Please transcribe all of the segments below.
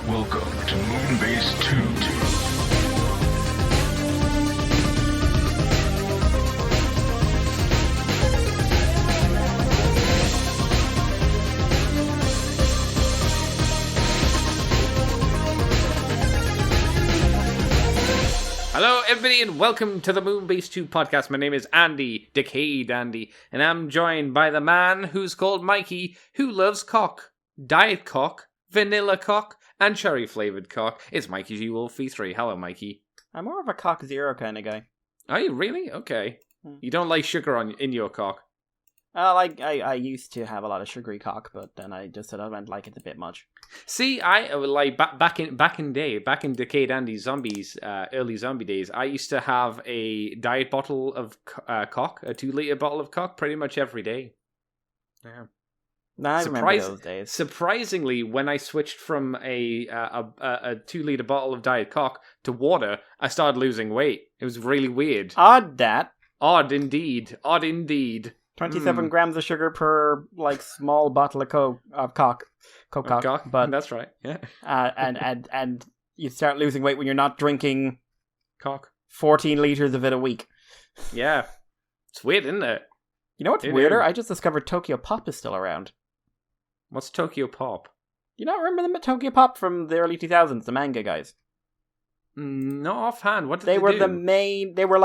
Welcome to Moonbase 2. Hello everybody and welcome to the Moonbase 2 podcast. My name is Andy, Decayed Andy, and I'm joined by the man who's called Mikey, who loves cock. Diet cock, vanilla cock, and cherry-flavoured cock. It's Mikey G. Wolfie 3. Hello, Mikey. I'm more of a cock zero kind of guy. Are you really? Okay. You don't like sugar in your cock? I used to have a lot of sugary cock, but then I just said I went like it's a bit much. See, I like back in Decayed Andy's early zombie days. I used to have a diet bottle of cock, a 2-liter bottle of cock, pretty much every day. Yeah. No, I remember those days. Surprisingly, when I switched from a 2-liter bottle of diet cock to water, I started losing weight. It was really weird. Odd that. Odd indeed. 27 grams of sugar per small bottle of cock. But that's right. Yeah. And you start losing weight when you're not drinking cock 14 liters of it a week. Yeah. It's weird, isn't it? You know what's weirder? I just discovered Tokyo Pop is still around. What's Tokyo Pop? You not remember them at Tokyo Pop from the early 2000s, the manga guys? Not offhand. What did they do? Were the main. They were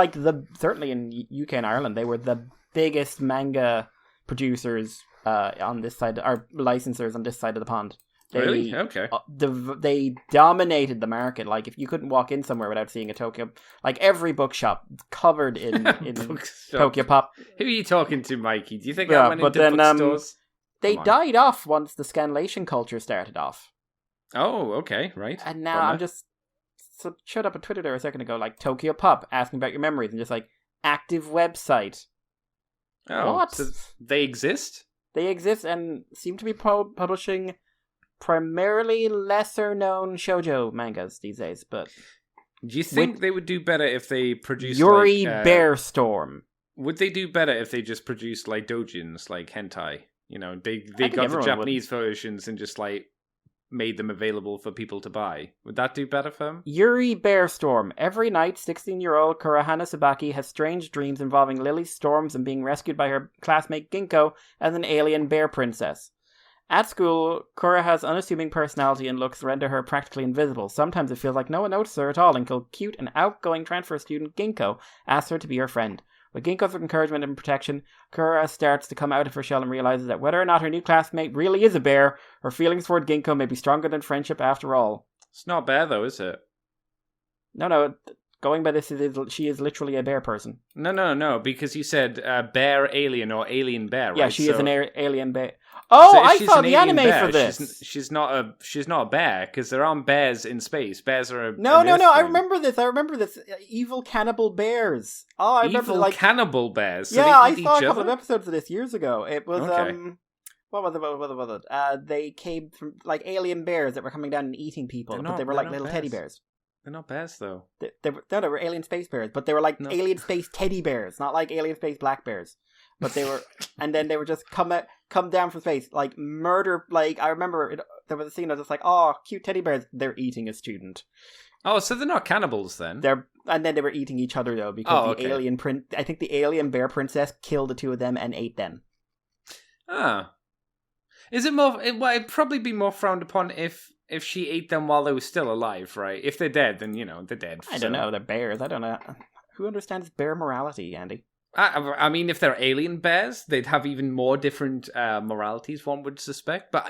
certainly in UK and Ireland, they were the biggest manga producers on this side, or licensors on this side of the pond. Really? Okay. They dominated the market. Like, if you couldn't walk in somewhere without seeing a Tokyo, like every bookshop covered in Tokyo Pop. Who are you talking to, Mikey? Do you think I went into bookstores? They died off once the scanlation culture started off. Oh, okay, right. And now I'm just shut up on Twitter there a second ago, like Tokyo Pop asking about your memories, and just like active website. Oh, what? So they exist? They exist and seem to be publishing primarily lesser-known shoujo mangas these days. But do you think they would do better if they produced Yuri Bearstorm? Would they do better if they just produced like doujins, like hentai? You know, they got the Japanese versions and just made them available for people to buy. Would that do better for them? Yuri Bearstorm. Every night, 16-year-old Kurahana Sabaki has strange dreams involving Lily storms and being rescued by her classmate Ginkgo as an alien bear princess. At school, Kuraha's unassuming personality and looks render her practically invisible. Sometimes it feels like no one notices her at all until cute and outgoing transfer student Ginkgo asks her to be her friend. With Ginkgo's encouragement and protection, Kura starts to come out of her shell and realizes that whether or not her new classmate really is a bear, her feelings toward Ginkgo may be stronger than friendship after all. It's not bear though, is it? No. Going by this, she is literally a bear person. No, because you said bear alien or alien bear, right? Yeah, she is an alien bear. Oh, so I saw the anime bear, for this. She's not a bear, because there aren't bears in space. Bears are No. I remember this. Evil cannibal bears. Oh, I remember cannibal bears. So yeah, I saw a couple of episodes of this years ago. It was okay. What was it? They came from alien bears that were coming down and eating people, but they were little teddy bears. They're not bears though. They were alien space bears, but they were alien space teddy bears, not like alien space black bears. But they were, and then they were just come down from space, murder. I remember there was a scene. I was just like, oh, cute teddy bears. They're eating a student. Oh, so they're not cannibals then? And then they were eating each other though, because I think the alien bear princess killed the two of them and ate them. Ah, is it more? It'd probably be more frowned upon if she ate them while they were still alive, right? If they're dead, then they're dead. I don't know. They're bears. I don't know. Who understands bear morality, Andy? I mean, if they're alien bears, they'd have even more different moralities, one would suspect. But,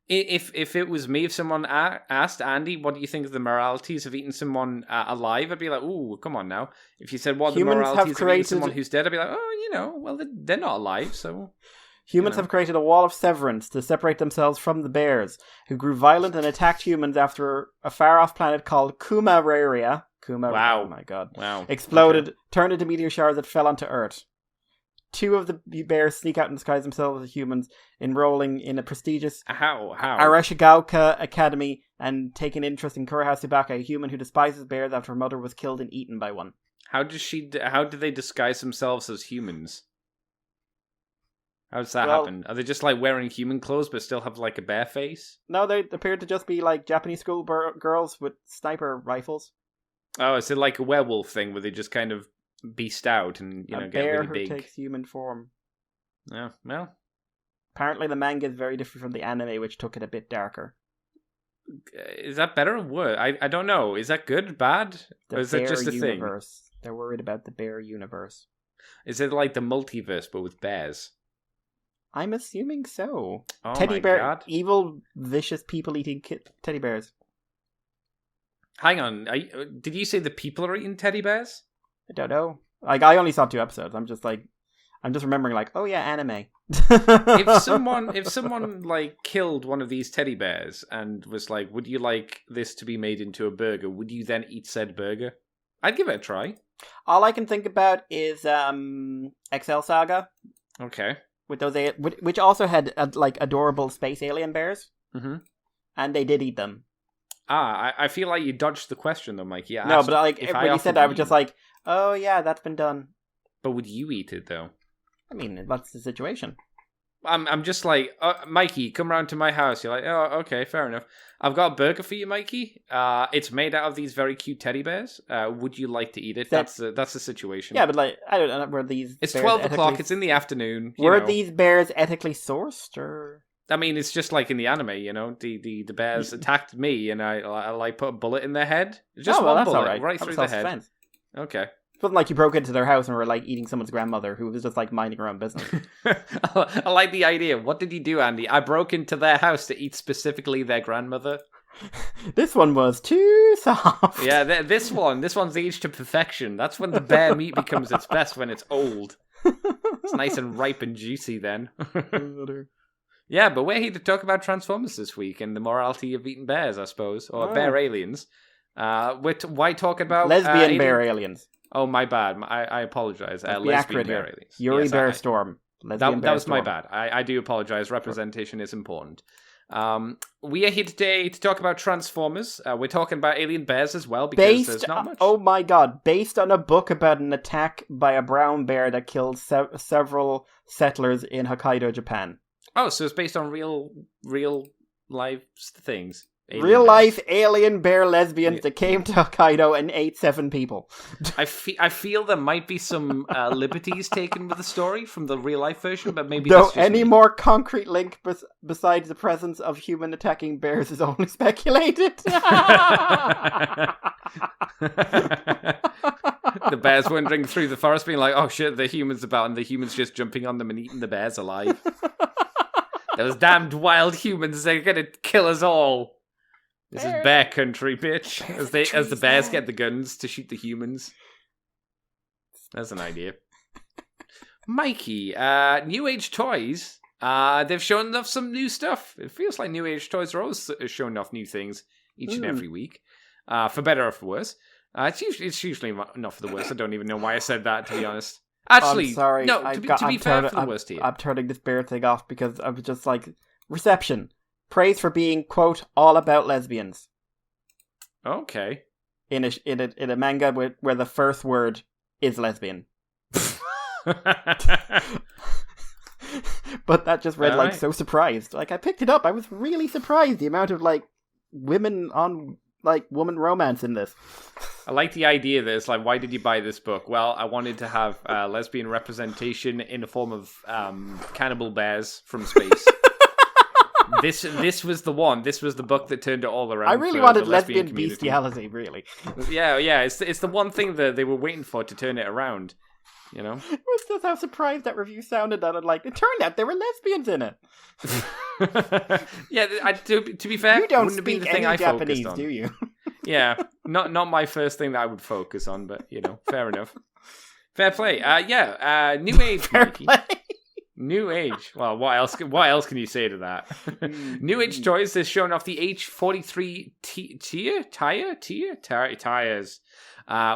if it was me, if someone asked, Andy, what do you think of the moralities of eating someone alive? I'd be like, ooh, come on now. If you said, what are the moralities of eating someone who's dead? I'd be like, oh, well, they're not alive, so... Humans have created a wall of severance to separate themselves from the bears, who grew violent and attacked humans after a far-off planet called Kumararia... Wow. Oh my god. Wow. Exploded, turned into meteor showers that fell onto Earth. Two of the bears sneak out and disguise themselves as humans, enrolling in a prestigious Arashigauka Academy and take an interest in Kuraha Subaka, a human who despises bears after her mother was killed and eaten by one. How do they disguise themselves as humans? How does that happen? Are they just like wearing human clothes but still have like a bear face? No, they appear to just be like Japanese school girls with sniper rifles. Oh, is it like a werewolf thing where they just kind of beast out and get really big? A bear who takes human form. Yeah, well. Apparently the manga is very different from the anime, which took it a bit darker. Is that better or worse? I don't know. Is that good, bad? Or is that just a universe. Thing? They're worried about the bear universe. Is it like the multiverse but with bears? I'm assuming so. Oh Teddy my bear, God. Evil, vicious people eating teddy bears. Hang on, did you say the people are eating teddy bears? I don't know. Like, I only saw 2 episodes. I'm just remembering like, oh yeah, anime. if someone like killed one of these teddy bears and was like, would you like this to be made into a burger? Would you then eat said burger? I'd give it a try. All I can think about is XL Saga. Okay. With those, which also had like adorable space alien bears. Mm-hmm. And they did eat them. I feel like you dodged the question though, Mikey. No, but like when you said that, I was just like, oh yeah, that's been done. But would you eat it though? I mean, that's the situation. I'm just like, Mikey, come round to my house. You're like, oh, okay, fair enough. I've got a burger for you, Mikey. It's made out of these very cute teddy bears. Would you like to eat it? That's the situation. Yeah, but like, I don't know, were these? It's 12 o'clock. It's in the afternoon. Were these bears ethically sourced, or? I mean, it's just like in the anime, the bears attacked me, and I like put a bullet in their head. Just one bullet, right through the head. Defense. Okay. It wasn't like you broke into their house and were like eating someone's grandmother who was just like minding her own business. I like the idea. What did you do, Andy? I broke into their house to eat specifically their grandmother. This one was too soft. Yeah, this one's aged to perfection. That's when the bear meat becomes its best, when it's old. It's nice and ripe and juicy then. Yeah, but we're here to talk about Transformers this week and the morality of eating bears, I suppose, or bear aliens. Why talk about lesbian bear aliens? Oh, my bad. I apologize. Lesbian bear aliens. Yuri Bear Storm. That was my bad. I do apologize. Representation is important. We are here today to talk about Transformers. We're talking about alien bears as well, because there's not much. Oh my god. Based on a book about an attack by a brown bear that killed several settlers in Hokkaido, Japan. Oh, so it's based on real life things. Real life alien bear lesbians that came to Hokkaido and ate 7 people. I feel there might be some liberties taken with the story from the real life version, but maybe though any more concrete link besides the presence of human attacking bears is only speculated. The bears wandering through the forest being like, oh shit, the humans about, and the humans just jumping on them and eating the bears alive. Those damned wild humans, they're gonna kill us all. This is bear country, bitch. As the bears get the guns to shoot the humans. That's an idea. Mikey, Newage Toys, they've shown off some new stuff. It feels like Newage Toys are always showing off new things each and every week. For better or for worse. It's usually not for the worst. I don't even know why I said that, to be honest. Actually, I'm sorry. No, to be fair, for the worst here. I'm turning this bear thing off because I was just like, reception. Praise for being, quote, all about lesbians. Okay. In a manga where the first word is lesbian. But that just read like so surprised. Like I picked it up. I was really surprised the amount of like women on like woman romance in this. I like the idea that it's like, why did you buy this book? Well, I wanted to have lesbian representation in the form of cannibal bears from space. This was the one. This was the book that turned it all around. I really wanted lesbian bestiality, really. Yeah. It's the one thing that they were waiting for to turn it around. You know? It was just how surprised that review sounded that it turned out there were lesbians in it. Yeah, to be fair, you don't wouldn't have been speak the thing any I Japanese, focused on. do you? Yeah, not my first thing that I would focus on, but fair enough. Fair play. New Age. Fair play. New Age. Well, what else can you say to that? New Age Toys is showing off the H43 tires,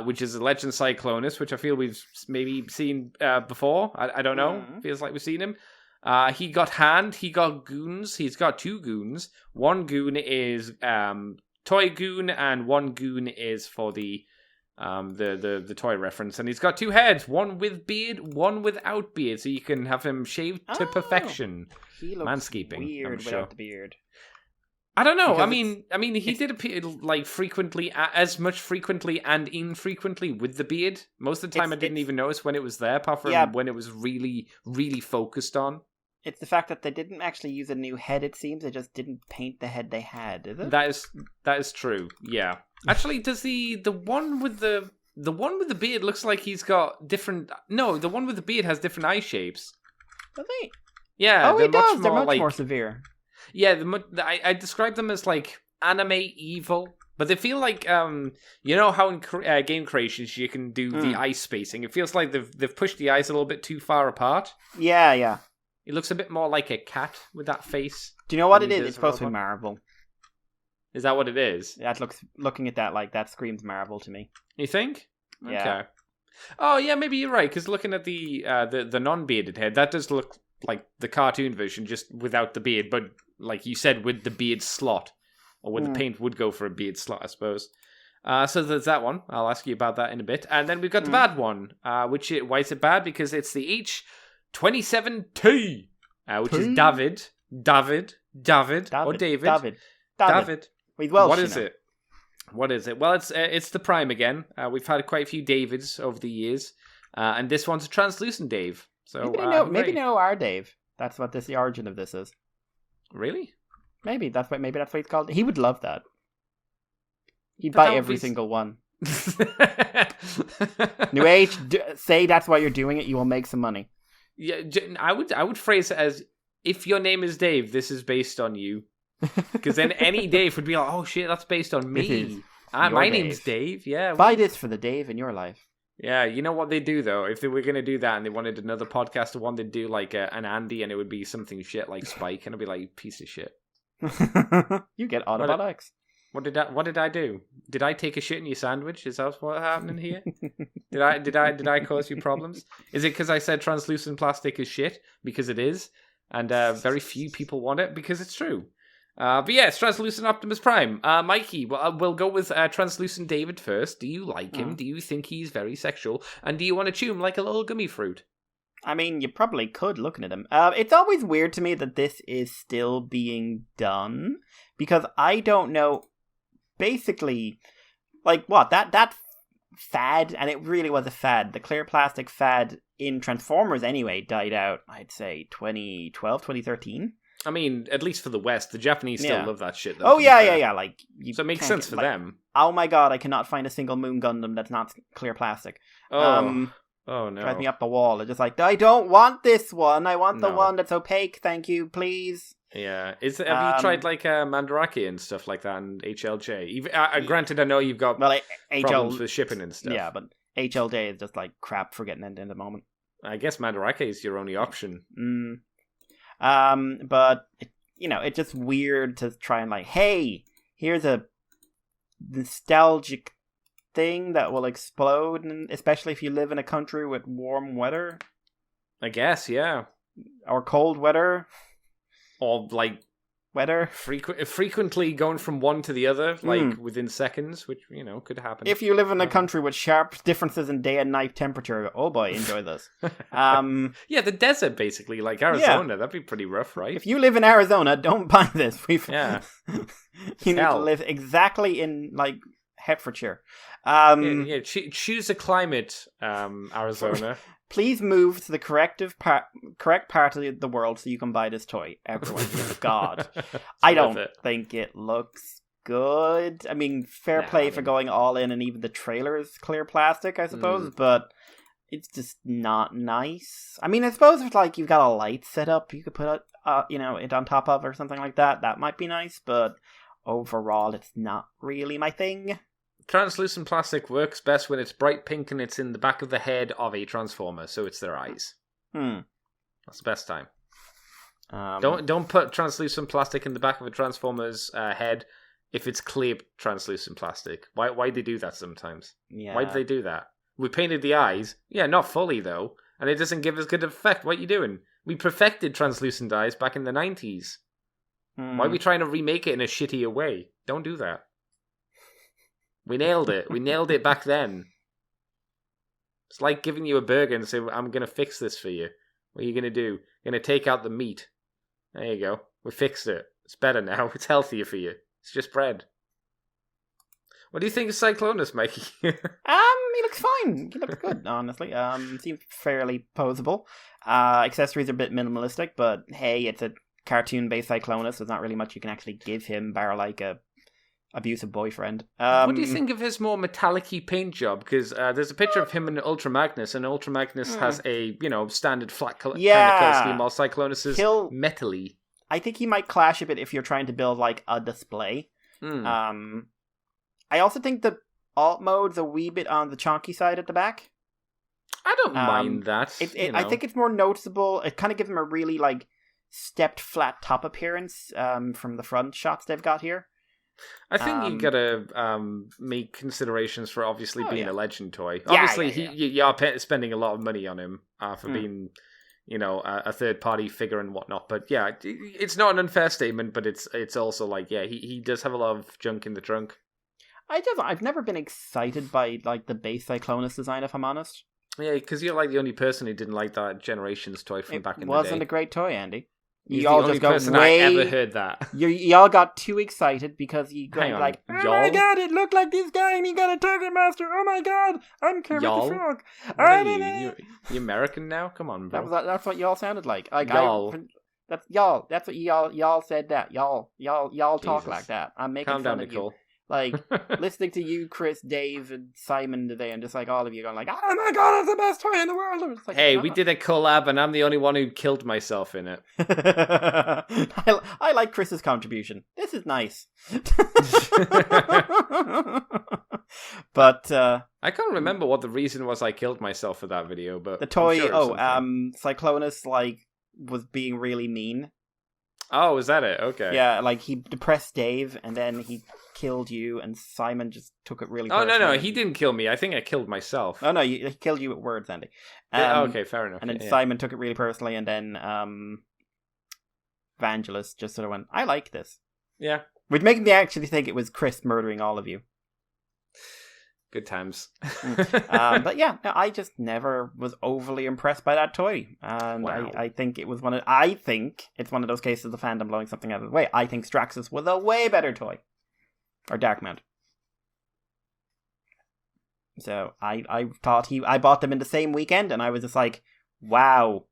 which is a Legend Cyclonus, which I feel we've maybe seen before. I don't know. Feels like we've seen him. He got hand. He got goons. He's got 2 goons. One goon is Toy Goon, and one goon is for the The toy reference, and he's got 2 heads, one with beard, one without beard, so you can have him shaved to perfection. He looks Manscaping, weird I'm sure. without the beard. I don't know. Because I mean, he did appear like frequently, as much frequently and infrequently with the beard. Most of the time, I didn't even notice when it was there, apart from when it was really, really focused on. It's the fact that they didn't actually use a new head. It seems they just didn't paint the head they had. Is it? That is true. Yeah. Actually, does the one with the one with the beard looks like he's got different? No, the one with the beard has different eye shapes. Does he? Yeah. Oh, he does. They're much like, more severe. Yeah, I describe them as like anime evil, but they feel like you know how in game creations you can do the eye spacing. It feels like they've pushed the eyes a little bit too far apart. Yeah. It looks a bit more like a cat with that face. Do you know what it is? It's supposed to be Marvel. Is that what it is? That looking at that like that screams Marvel to me. You think? Yeah. Okay. Oh yeah, maybe you're right. Because looking at the non-bearded head, that does look like the cartoon version, just without the beard, but like you said, with the beard slot, or with the paint would go for a beard slot, I suppose. So there's that one. I'll ask you about that in a bit. And then we've got the bad one, why is it bad? Because it's the H27T, which is David, or David. David. Wait, Welsh, what is it? What is it? Well, it's the Prime again. We've had quite a few Davids over the years, and this one's a translucent Dave. So maybe they know our Dave. That's what the origin of this is. Really? Maybe that's what he's called. He would love that. He'd buy every single one. Newage, say that's why you're doing it. You will make some money. Yeah, I would phrase it as, if your name is Dave, this is based on you. Because then any Dave would be like, oh shit, that's based on me. My name's Dave. Yeah. Buy this for the Dave in your life. Yeah, you know what they do though? If they were going to do that and they wanted another podcast one, they'd do like an Andy, and it would be something shit like Spike, and I'd be like, piece of shit. You get Autobotics. What did I do? Did I take a shit in your sandwich? Is that what's happening here? Did I cause you problems? Is it because I said translucent plastic is shit? Because it is, and very few people want it because it's true. But yeah, it's Translucent Optimus Prime. Mikey, we'll go with Translucent David first. Do you like him? Do you think he's very sexual? And do you want to chew him like a little gummy fruit? I mean, you probably could, looking at him. It's always weird to me that this is still being done, because I don't know, basically, like, what, that fad, and it really was a fad, the clear plastic fad in Transformers anyway, died out, I'd say, 2012, 2013. I mean, at least for the West, the Japanese still love that shit. Though, oh yeah. Like, so it makes sense for them. Oh my god, I cannot find a single Moon Gundam that's not clear plastic. Oh no! Drives me up the wall. It's just like, I don't want this one. I want the one that's opaque. Thank you, please. Yeah, have you tried like Mandarake and stuff like that and HLJ? Granted, I know you've got problems with shipping and stuff. Yeah, but HLJ is just like crap for getting into the moment. I guess Mandarake is your only option. But it's just weird to try and like, hey, here's a nostalgic thing that will explode, and especially if you live in a country with warm weather. I guess, yeah. Or cold weather. Or like weather. Frequently going from one to the other, like within seconds, which, could happen. If you live in a country with sharp differences in day and night temperature, oh boy, enjoy this. Yeah, the desert, basically, like Arizona, that'd be pretty rough, right? If you live in Arizona, don't buy this. You need to live exactly in, like, Hertfordshire. Choose a climate, Arizona. Please move to the correct part of the world so you can buy this toy. Everyone, God. I don't think it looks good. I mean, fair play for going all in, and even the trailer is clear plastic, I suppose, but it's just not nice. I mean, I suppose if, like, you've got a light set up, you could put it on top of or something like that. That might be nice, but overall, it's not really my thing. Translucent plastic works best when it's bright pink and it's in the back of the head of a Transformer, so it's their eyes. That's the best time. Don't put translucent plastic in the back of a Transformer's head if it's clear translucent plastic. Why do they do that sometimes? Yeah. Why do they do that? We painted the eyes. Yeah, not fully though, and it doesn't give as good an effect. What are you doing? We perfected translucent eyes back in the 90s. Why are we trying to remake it in a shittier way? Don't do that. We nailed it. We nailed it back then. It's like giving you a burger and saying, I'm going to fix this for you. What are you going to do? You're going to take out the meat. There you go. We fixed it. It's better now. It's healthier for you. It's just bread. What do you think of Cyclonus, Mikey? He looks fine. He looks good, honestly. Seems fairly posable. Accessories are a bit minimalistic, but hey, it's a cartoon-based Cyclonus. There's not really much you can actually give him, bar like a abusive boyfriend. What do you think of his more metallic-y paint job? Because there's a picture of him in Ultra Magnus, and Ultra Magnus has a, standard flat kind of color scheme, while Cyclonus is metal-y. I think he might clash a bit if you're trying to build, like, a display. I also think the alt mode's a wee bit on the chonky side at the back. I don't mind that. I think it's more noticeable. It kind of gives him a really, like, stepped flat top appearance from the front shots they've got here. I think you gotta make considerations for obviously being a legend toy. Obviously, you are spending a lot of money on him for being, a third-party figure and whatnot. But yeah, it's not an unfair statement, but it's also like, he does have a lot of junk in the trunk. I've never been excited by, like, the base Cyclonus design, if I'm honest. Yeah, because you're, like, the only person who didn't like that Generations toy from back in the day. It wasn't a great toy, Andy. He's the only person I ever heard that. Y'all got too excited because you got like, oh y'all? My god, it looked like this guy and he got a Target Master. Oh my god, I'm Kermit the Frog. You American now? Come on, bro. That's what y'all sounded like. Y'all. That's y'all. That's what y'all said that. Y'all talk Jesus. like that. I'm making Calm fun down, of Nicole. you. Like, listening to you, Chris, Dave, and Simon today, and just like all of you going like, oh my god, it's the best toy in the world. Like, hey, we did a collab, and I'm the only one who killed myself in it. I like Chris's contribution. This is nice. But I can't remember what the reason was I killed myself for that video, but the toy, Cyclonus, like, was being really mean. Oh, is that it? Okay. Yeah, like, he depressed Dave, and then he killed you, and Simon just took it really personally. Oh, no, he didn't kill me. I think I killed myself. Oh, no, he killed you with words, Andy. Okay, fair enough. And then Simon took it really personally, and then Vangelis just sort of went, I like this. Yeah. Which made me actually think it was Chris murdering all of you. Good times. But yeah, no, I just never was overly impressed by that toy. And wow. I think it was I think it's one of those cases of the fandom blowing something out of the way. I think Straxus was a way better toy. Or Darkmount. So I thought I bought them in the same weekend, and I was just like, wow,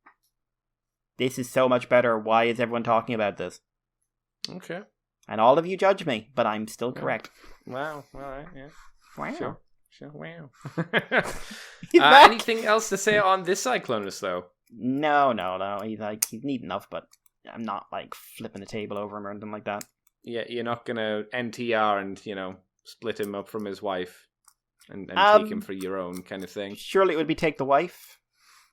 this is so much better. Why is everyone talking about this? Okay. And all of you judge me, but I'm still correct. Wow. All right. Yeah. Wow. Sure. Wow. Anything else to say on this Cyclonus, though? No. He's neat enough, but I'm not like flipping the table over him or anything like that. Yeah, you're not gonna NTR and split him up from his wife and take him for your own kind of thing. Surely it would be take the wife.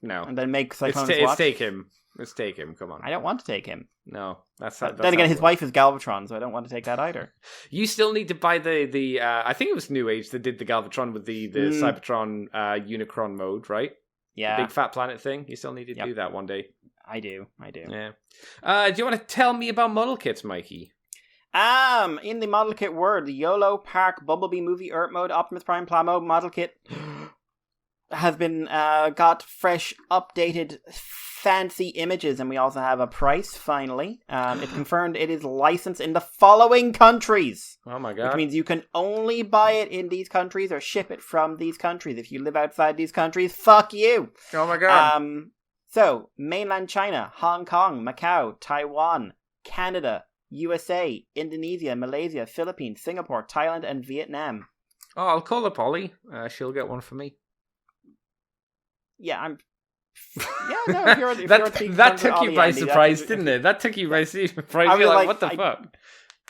No, and then make Cyclonus it's watch. take him. Let's take him. Come on. I don't want to take him. No, that's then again, his wife is Galvatron, so I don't want to take that either. You still need to buy the I think it was Newage that did the Galvatron with the Cybertron Unicron mode, right? Yeah. The big fat planet thing. You still need to do that one day. I do. Yeah. Do you want to tell me about model kits, Mikey? In the model kit word, the YOLO Park Bumblebee Movie Earth Mode Optimus Prime Plamo model kit has been got fresh, updated, fancy images, and we also have a price, finally. It's confirmed it is licensed in the following countries. Oh my god. Which means you can only buy it in these countries or ship it from these countries. If you live outside these countries, fuck you. Oh my god. So, mainland China, Hong Kong, Macau, Taiwan, Canada, USA, Indonesia, Malaysia, Philippines, Singapore, Thailand, and Vietnam. Oh, I'll call her Polly. She'll get one for me. Yeah, I'm... Yeah, no, if you're that took you by surprise, didn't it? That took you by surprise. You're like, what the fuck?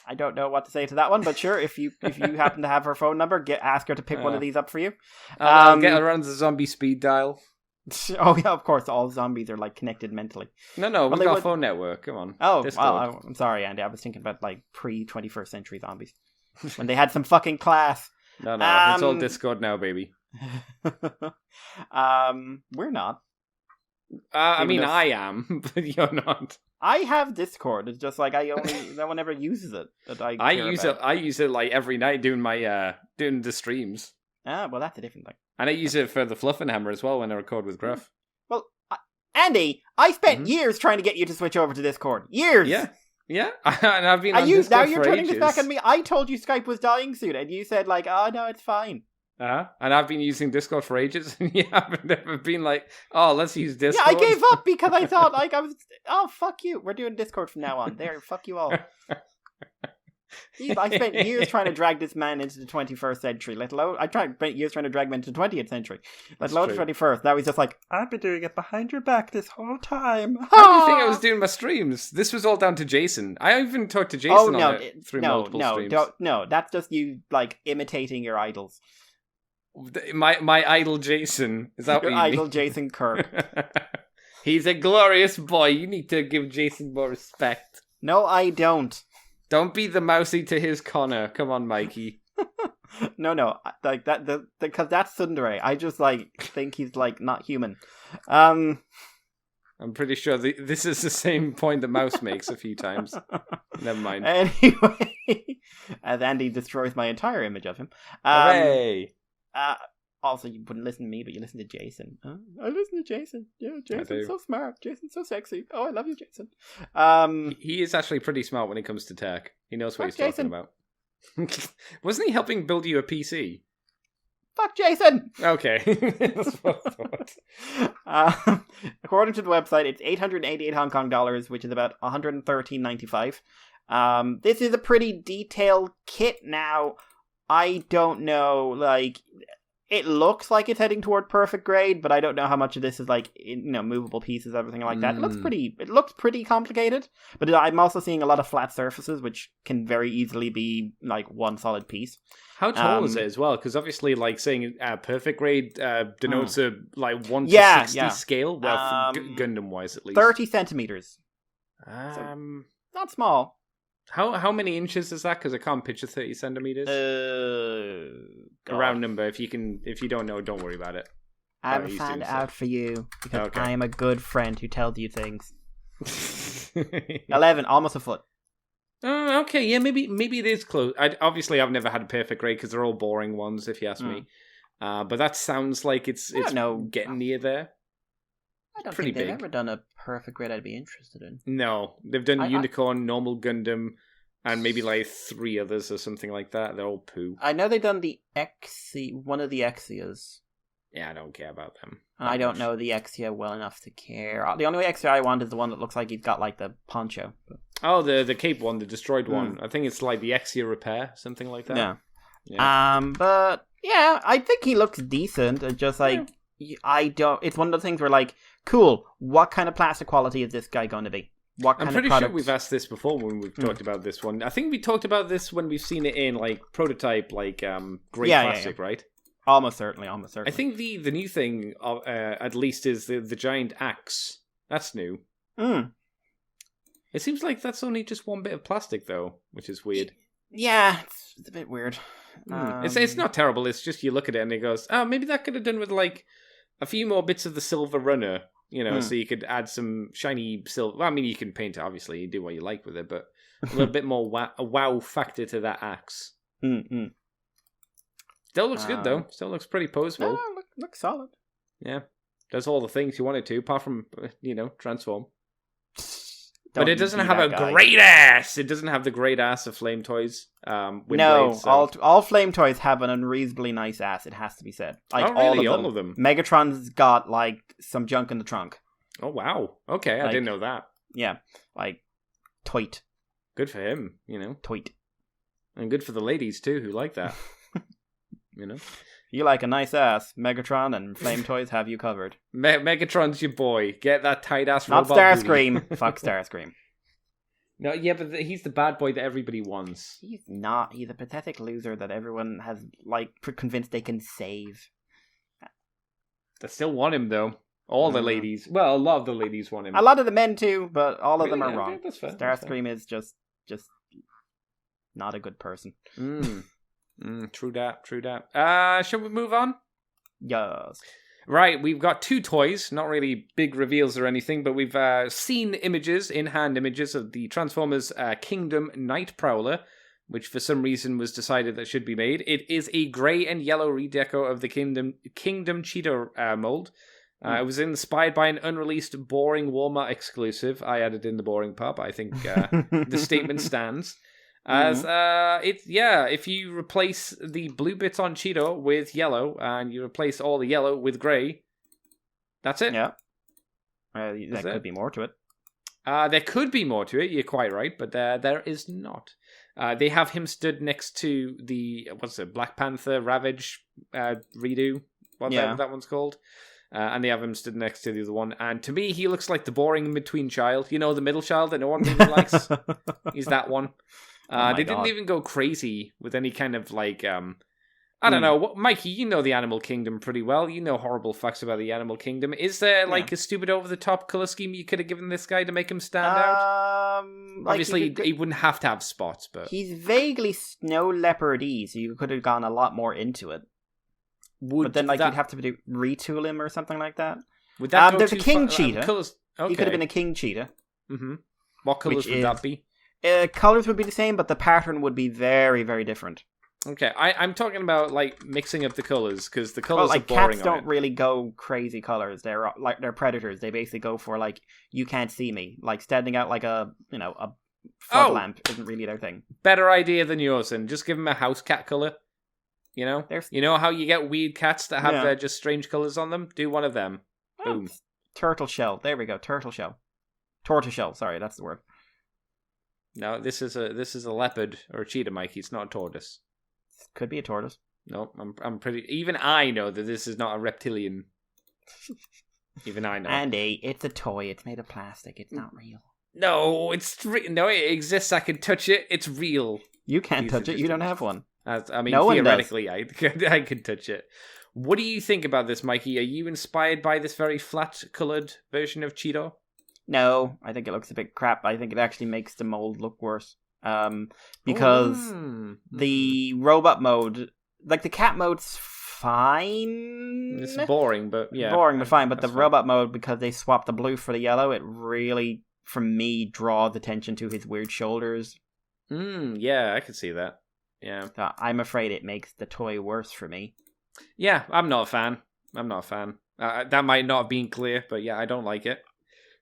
I don't know what to say to that one, but sure, if you happen to have her phone number, ask her to pick one of these up for you. I'll get her on the zombie speed dial. Oh yeah, of course, all zombies are like connected mentally. No, we got a phone network. Come on. Oh, well, I'm sorry, Andy. I was thinking about like pre-21st century zombies when they had some fucking class. No, it's all Discord now, baby. We're not. I mean, Even though- I am, but you're not. I have Discord. It's just like no one ever uses it. That I care use about. it. I use it like every night doing my doing the streams, Ah, well, that's a different thing. and I use it for the Fluffin' Hammer as well when I record with Gruff. Well, Andy, I spent Mhm. years trying to get you to switch over to Discord. Years. Yeah, and I've been. Are on you Discord now? You're for turning ages. this back on me. I told you Skype was dying soon, and you said like, "Oh no, it's fine." And I've been using Discord for ages, and you haven't ever been like, "Oh, let's use Discord." Yeah, I gave up because I thought like I was. Oh fuck you! We're doing Discord from now on. There, fuck you all. Jeez, I spent years trying to drag this man into the 21st century. Let alone spent years trying to drag him into the 20th century. Let alone the true. 21st. Now he's just like, I've been doing it behind your back this whole time. How do you think I was doing my streams? This was all down to Jason. I even talked to Jason on it through multiple streams. No, that's just you like imitating your idols. My idol Jason. Is that Your what you idol mean? Jason Kirk. He's a glorious boy. You need to give Jason more respect. No, I don't. Don't be the mousy to his Connor. Come on, Mikey. No, like that, because that's Sundere. I just like think he's like not human. I'm pretty sure this is the same point the mouse makes a few times. Never mind. Anyway, as Andy destroys my entire image of him. Hooray! Also, you wouldn't listen to me, but you listen to Jason. I listen to Jason. Yeah, Jason's so smart. Jason's so sexy. Oh, I love you, Jason. He is actually pretty smart when it comes to tech. He knows what he's Jason. talking about. Wasn't he helping build you a PC? Fuck Jason! Okay. That's what I thought. According to the website, it's 888 Hong Kong dollars, which is about 113.95. This is a pretty detailed kit now. I don't know, like, it looks like it's heading toward perfect grade, but I don't know how much of this is like, movable pieces, everything like that. It looks pretty complicated, but I'm also seeing a lot of flat surfaces, which can very easily be like one solid piece. How tall is it as well? Because obviously, like saying perfect grade denotes a like 1 to 60 scale. Well, Gundam wise, at least 30 centimeters. So, not small. How many inches is that? Because I can't picture 30 centimeters. A round number. If you don't know, don't worry about it. I will find out for you because Okay. I am a good friend who tells you things. 11, almost a foot. Okay, yeah, maybe it is close. Obviously, I've never had a perfect grade because they're all boring ones, if you ask me. But that sounds like it's getting near there. I don't Pretty think they've big. ever done a perfect grade I'd be interested in. No, they've done Unicorn, Normal Gundam, and maybe like 3 others or something like that. They're all poo. I know they've done the one of the Exias. Yeah, I don't care about them. I don't know the Exia well enough to care. The only Exia I want is the one that looks like he's got like the poncho. Oh, the cape one, the destroyed one. I think it's like the Exia Repair, something like that. Yeah. But yeah, I think he looks decent. It's just like it's one of the things where like, cool. What kind of plastic quality is this guy going to be? What kind I'm pretty of product? sure we've asked this before when we've talked about this one. I think we talked about this when we've seen it in like prototype, like grey plastic, right? Almost certainly. I think the new thing, at least, is the giant axe. That's new. It seems like that's only just one bit of plastic, though, which is weird. Yeah, it's a bit weird. It's not terrible. It's just you look at it and it goes, oh, maybe that could have done with like a few more bits of the silver runner, so you could add some shiny silver. Well, I mean, you can paint it, obviously, you do what you like with it, but a little bit more a wow factor to that axe. Still looks good, though. Still looks pretty posable. Looks solid. Yeah. Does all the things you want it to, apart from, transform. Don't But it doesn't be have that a guy. great ass. It doesn't have the great ass of Flame Toys. No, Windblade, so. all Flame Toys have an unreasonably nice ass, it has to be said. Like, Oh, really? All of them? Megatron's got, like, some junk in the trunk. Oh, wow. Okay, I didn't know that. Yeah, like, toit. Good for him, Toit. And good for the ladies, too, who like that. You like a nice ass, Megatron and Flame Toys have you covered. Megatron's your boy. Get that tight-ass Not robot booty. Starscream. Fuck Starscream. No, yeah, but he's the bad boy that everybody wants. He's not. He's a pathetic loser that everyone has, like, convinced they can save. They still want him, though. All the ladies. Well, a lot of the ladies want him. A lot of the men, too, but all of them are Really? wrong. Okay, that's fair. Starscream is just not a good person. True that. Shall we move on? Yes. Right, we've got 2 toys, not really big reveals or anything, but we've seen images, in-hand images of the Transformers Kingdom Night Prowler, which for some reason was decided that should be made. It is a grey and yellow redeco of the Kingdom Cheetor mold. It was inspired by an unreleased Boring Walmart exclusive. I added in the boring part, but I think the statement stands. As if you replace the blue bits on Cheetor with yellow and you replace all the yellow with grey, that's it. Yeah. There could be more to it. There could be more to it, you're quite right, but there is not. They have him stood next to the, Black Panther Ravage redo, whatever that one's called. And they have him stood next to the other one. And to me, he looks like the boring in-between child. You know, the middle child that no one really likes? He's that one. They didn't even go crazy with any kind of I don't know. Mikey, you know the Animal Kingdom pretty well. You know horrible facts about the Animal Kingdom. Is there a stupid over-the-top colour scheme you could have given this guy to make him stand out? Obviously, he wouldn't have to have spots, but... He's vaguely snow leopard-y, so you could have gone a lot more into it. But then, you'd have to retool him or something like that. Would that go there's too a king far? cheetah. Colours... Okay. He could have been a king cheetah. Mm-hmm. What colours would that be? Colours would be the same, but the pattern would be very, very different. Okay, I'm talking about mixing up the colours, because the colours are boring. Cats don't really go crazy colours. They're predators. They basically go for you can't see me, standing out like a flood lamp isn't really their thing. Better idea than yours, and just give them a house cat colour. You know, you know how you get weird cats that have just strange colours on them. Do one of them. Boom. Turtle shell. There we go. Turtle shell. Tortoiseshell. Sorry, that's the word. No, this is a leopard or a cheetah, Mikey. It's not a tortoise. Could be a tortoise. No, I'm pretty... Even I know that this is not a reptilian. Even I know. Andy, it's a toy. It's made of plastic. It's not real. No, it exists. I can touch it. It's real. You can't touch it. You don't have one. Theoretically, I could touch it. What do you think about this, Mikey? Are you inspired by this very flat-coloured version of Cheetor? No, I think it looks a bit crap. I think it actually makes the mold look worse. Because the robot mode, the cat mode's fine. It's boring, but yeah. Boring, but fine. But the robot mode, because they swapped the blue for the yellow, it really, for me, draws attention to his weird shoulders. Yeah, I could see that. Yeah. So I'm afraid it makes the toy worse for me. Yeah, I'm not a fan. That might not have been clear, but yeah, I don't like it.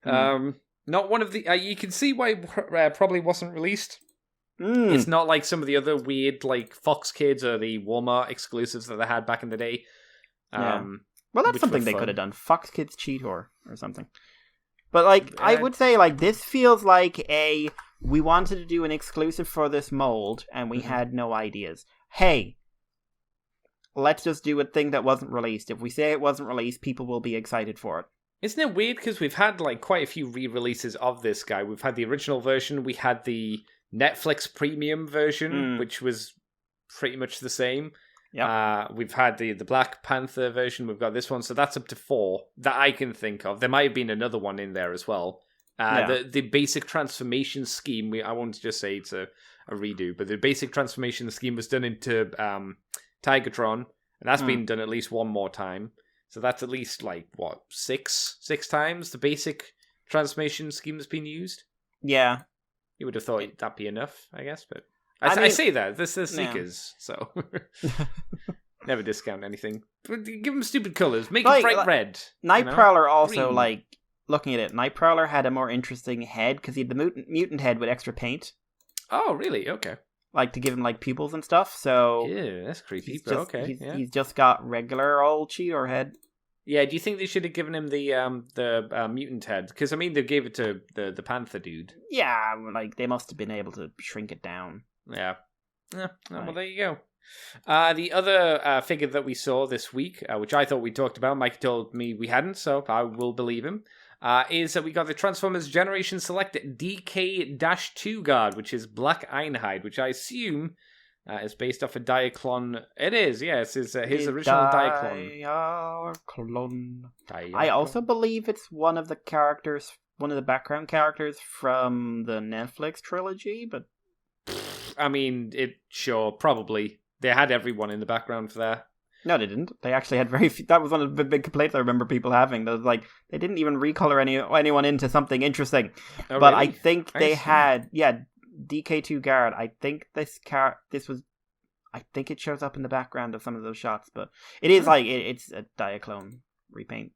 Not one of the... you can see why it probably wasn't released. It's not like some of the other weird, Fox Kids or the Walmart exclusives that they had back in the day. Well, that's something they could have done. Fox Kids Cheetor or something. But, I would say, this feels like we wanted to do an exclusive for this mold, and we had no ideas. Hey, let's just do a thing that wasn't released. If we say it wasn't released, people will be excited for it. Isn't it weird? Because we've had quite a few re-releases of this guy. We've had the original version. We had the Netflix premium version, which was pretty much the same. Yep. We've had the Black Panther version. We've got this one. So that's up to 4 that I can think of. There might have been another one in there as well. The basic transformation scheme, I won't just say it's a redo, but the basic transformation scheme was done into Tigatron. And that's been done at least one more time. So that's at least, six times the basic transformation scheme has been used? Yeah. You would have thought that'd be enough, I guess, but... I say that. This is Seekers, so... Never discount anything. Give them stupid colours. Make it bright red. Night Prowler also, green. Looking at it, Night Prowler had a more interesting head, because he had the mutant head with extra paint. Oh, really? Okay. To give him, pupils and stuff, so... Yeah, that's creepy, He's just got regular old Cheetor head. Yeah, do you think they should have given him the mutant head? Because, they gave it to the Panther dude. Yeah, they must have been able to shrink it down. Yeah. Well, there you go. The other figure that we saw this week, which I thought we talked about, Mike told me we hadn't, so I will believe him, is that we got the Transformers Generation Select DK-2 guard, which is Black Ironhide, which I assume is based off a Diaclone. It is, yes. It's his original Diaclone. I also believe it's one of the background characters from the Netflix trilogy, but... Sure, probably. They had everyone in the background for that. No, they didn't. They actually had very few. That was one of the big complaints I remember people having. That was like, they didn't even recolor anyone into something interesting. Oh, but really? I think they had, DK2 guard. I think I think it shows up in the background of some of those shots, but it is like, it's a Diaclone repaint.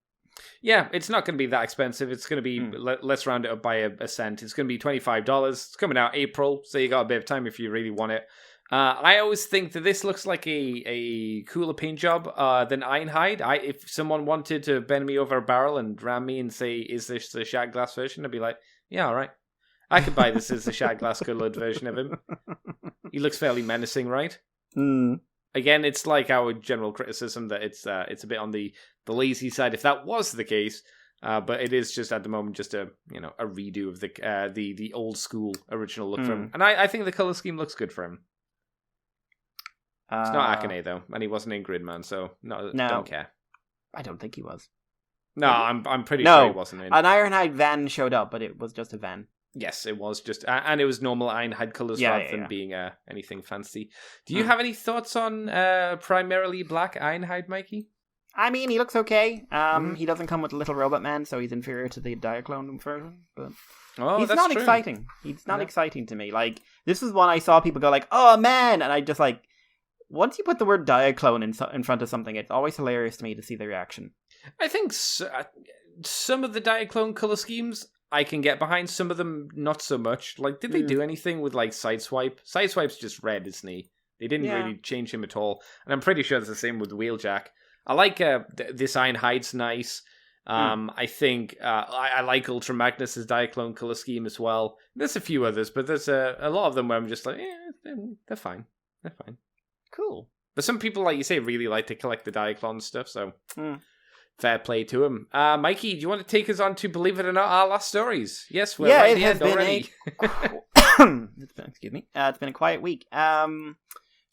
Yeah, it's not going to be that expensive. It's going to be, let's round it up by a cent. It's going to be $25. It's coming out April, so you got a bit of time if you really want it. I always think that this looks like a cooler paint job than Ironhide. If someone wanted to bend me over a barrel and ram me and say, is this the shag glass version? I'd be like, yeah, all right. I could buy this as the shag glass colored version of him. He looks fairly menacing, right? Again, it's like our general criticism that it's a bit on the lazy side, if that was the case. But it is just at the moment just a redo of the old school original look for him, and I think the color scheme looks good for him. It's not Akane though, and he wasn't in Gridman, so no, don't care. I don't think he was. No, I'm pretty sure he wasn't in. An Ironhide van showed up, but it was just a van. Yes, it was just, and it was normal Ironhide colors rather than being anything fancy. Do you have any thoughts on primarily black Ironhide, Mikey? I mean, he looks okay. He doesn't come with a little robot man, so he's inferior to the Diaclone version. But he's not true. exciting. He's not exciting to me. Like, this is one I saw people go like, "Oh man!" and I just like, once you put the word Diaclone in front of something, it's always hilarious to me to see the reaction. I think some of the Diaclone color schemes I can get behind, some of them not so much. Like, did they do anything with like Sideswipe? Sideswipe's just red, isn't he? They didn't really change him at all, and I'm pretty sure it's the same with Wheeljack. I like this Ironhide's nice. I think I like Ultra Magnus's Diaclone color scheme as well. There's a few others, but there's a lot of them where I'm just like, they're fine. They're fine. Cool. But some people, like you say, really like to collect the Diaclone stuff, so fair play to them. Mikey, do you want to take us on to, believe it or not, our last stories? Yes, we're right at the end already. Excuse me. It's been a quiet week.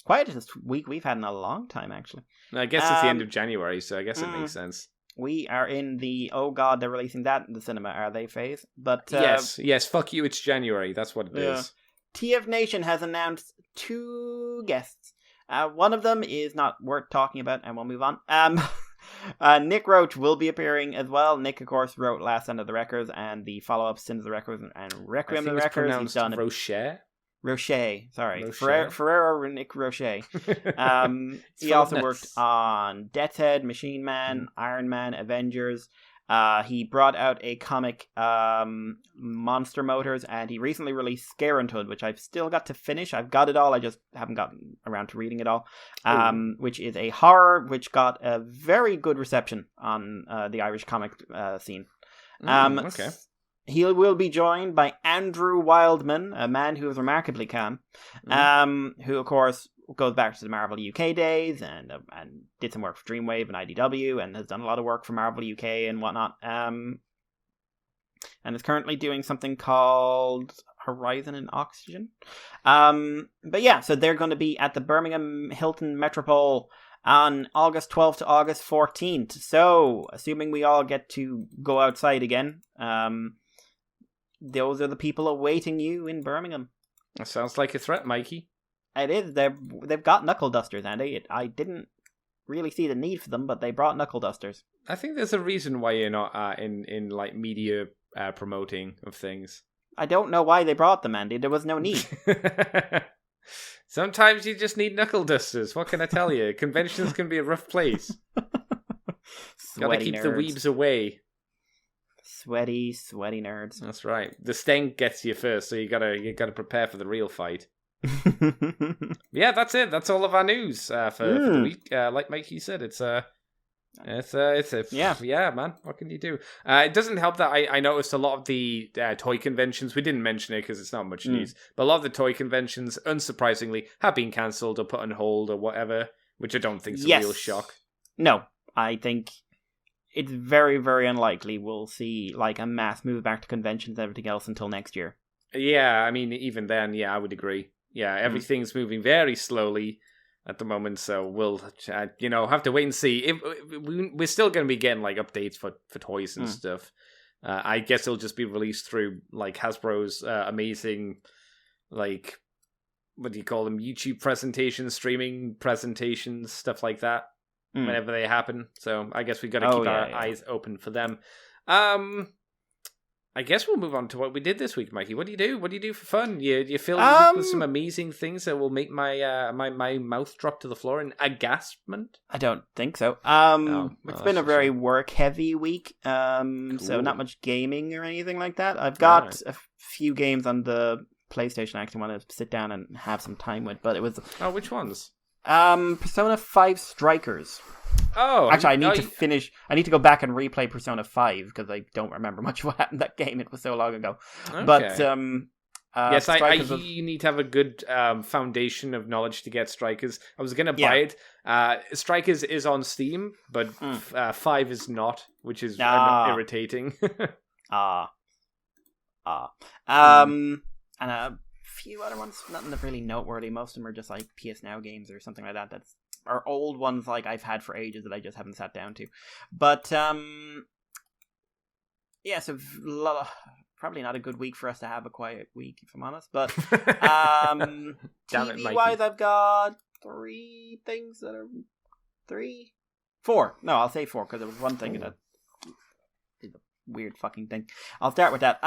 Quietest week we've had in a long time, actually. I guess it's the end of January, so I guess it makes sense. We are in the, oh god, they're releasing that in the cinema, are they, phase? But yes, fuck you, it's January, that's what it is. TF Nation has announced 2 guests. One of them is not worth talking about, and we'll move on. Nick Roach will be appearing as well. Nick, of course, wrote Last End of the Wreckers and the follow-up Sins of the Wreckers and Requiem of the Wreckers. He's done Roche, sorry. Ferrero Nick Roche. He also worked on Death's Head, Machine Man, Iron Man, Avengers. He brought out a comic, Monster Motors, and he recently released Scarenthood, which I've still got to finish. I've got it all, I just haven't gotten around to reading it all. Which is a horror, which got a very good reception on the Irish comic scene. Okay. He will be joined by Andrew Wildman, a man who is remarkably calm, who, of course, goes back to the Marvel UK days and did some work for Dreamwave and IDW and has done a lot of work for Marvel UK and whatnot. And is currently doing something called Horizon and Oxygen. But yeah, so they're going to be at the Birmingham Hilton Metropole on August 12th to August 14th. So, assuming we all get to go outside again, those are the people awaiting you in Birmingham. That sounds like a threat, Mikey. It is. They've got knuckle dusters, Andy. I didn't really see the need for them, but they brought knuckle dusters. I think there's a reason why you're not in like media promoting of things. I don't know why they brought them, Andy. There was no need. Sometimes you just need knuckle dusters. What can I tell you? Conventions can be a rough place. Gotta keep nerds. The weebs away. Sweaty nerds. That's right. The stank gets you first, so you gotta prepare for the real fight. Yeah, that's it. That's all of our news for the week. Like Mikey said, it's man. What can you do? It doesn't help that I noticed a lot of the toy conventions. We didn't mention it because it's not much news, but a lot of the toy conventions, unsurprisingly, have been cancelled or put on hold or whatever, which I don't think is a real shock. No, I think it's very, very unlikely we'll see like a mass move back to conventions and everything else until next year. Yeah, I mean, even then, I would agree. Yeah, everything's moving very slowly at the moment, so we'll have to wait and see. We're still going to be getting like updates for toys and stuff. I guess it'll just be released through like Hasbro's amazing, like, what do you call them, YouTube presentations, streaming presentations, stuff like that. whenever they happen. So I guess we got to keep our eyes open for them. I guess we'll move on to what we did this week, Mikey. What do you do? What do you do for fun? You fill the week with some amazing things that will make my my mouth drop to the floor in agastment? I don't think so. It's been a very work-heavy week, Cool. so not much gaming or anything like that. I've got a few games on the PlayStation I actually want to sit down and have some time with, but it was... Oh, which ones? Persona 5 Strikers. Oh, actually, I need to go back and replay Persona 5 because I don't remember much of what happened in that game. It was so long ago. Okay. But yes, you need to have a good foundation of knowledge to get Strikers. I was gonna buy it. Strikers is on Steam, but 5 is not, which is irritating. And a few other ones, nothing really noteworthy. Most of them are just like PS Now games or something like that. Are old ones like I've had for ages that I just haven't sat down to. But so probably not a good week for us to have a quiet week, if I'm honest. But TV-wise, I've got 3 things that are 4. No, I'll say 4 because there was one thing that is a weird fucking thing. I'll start with that.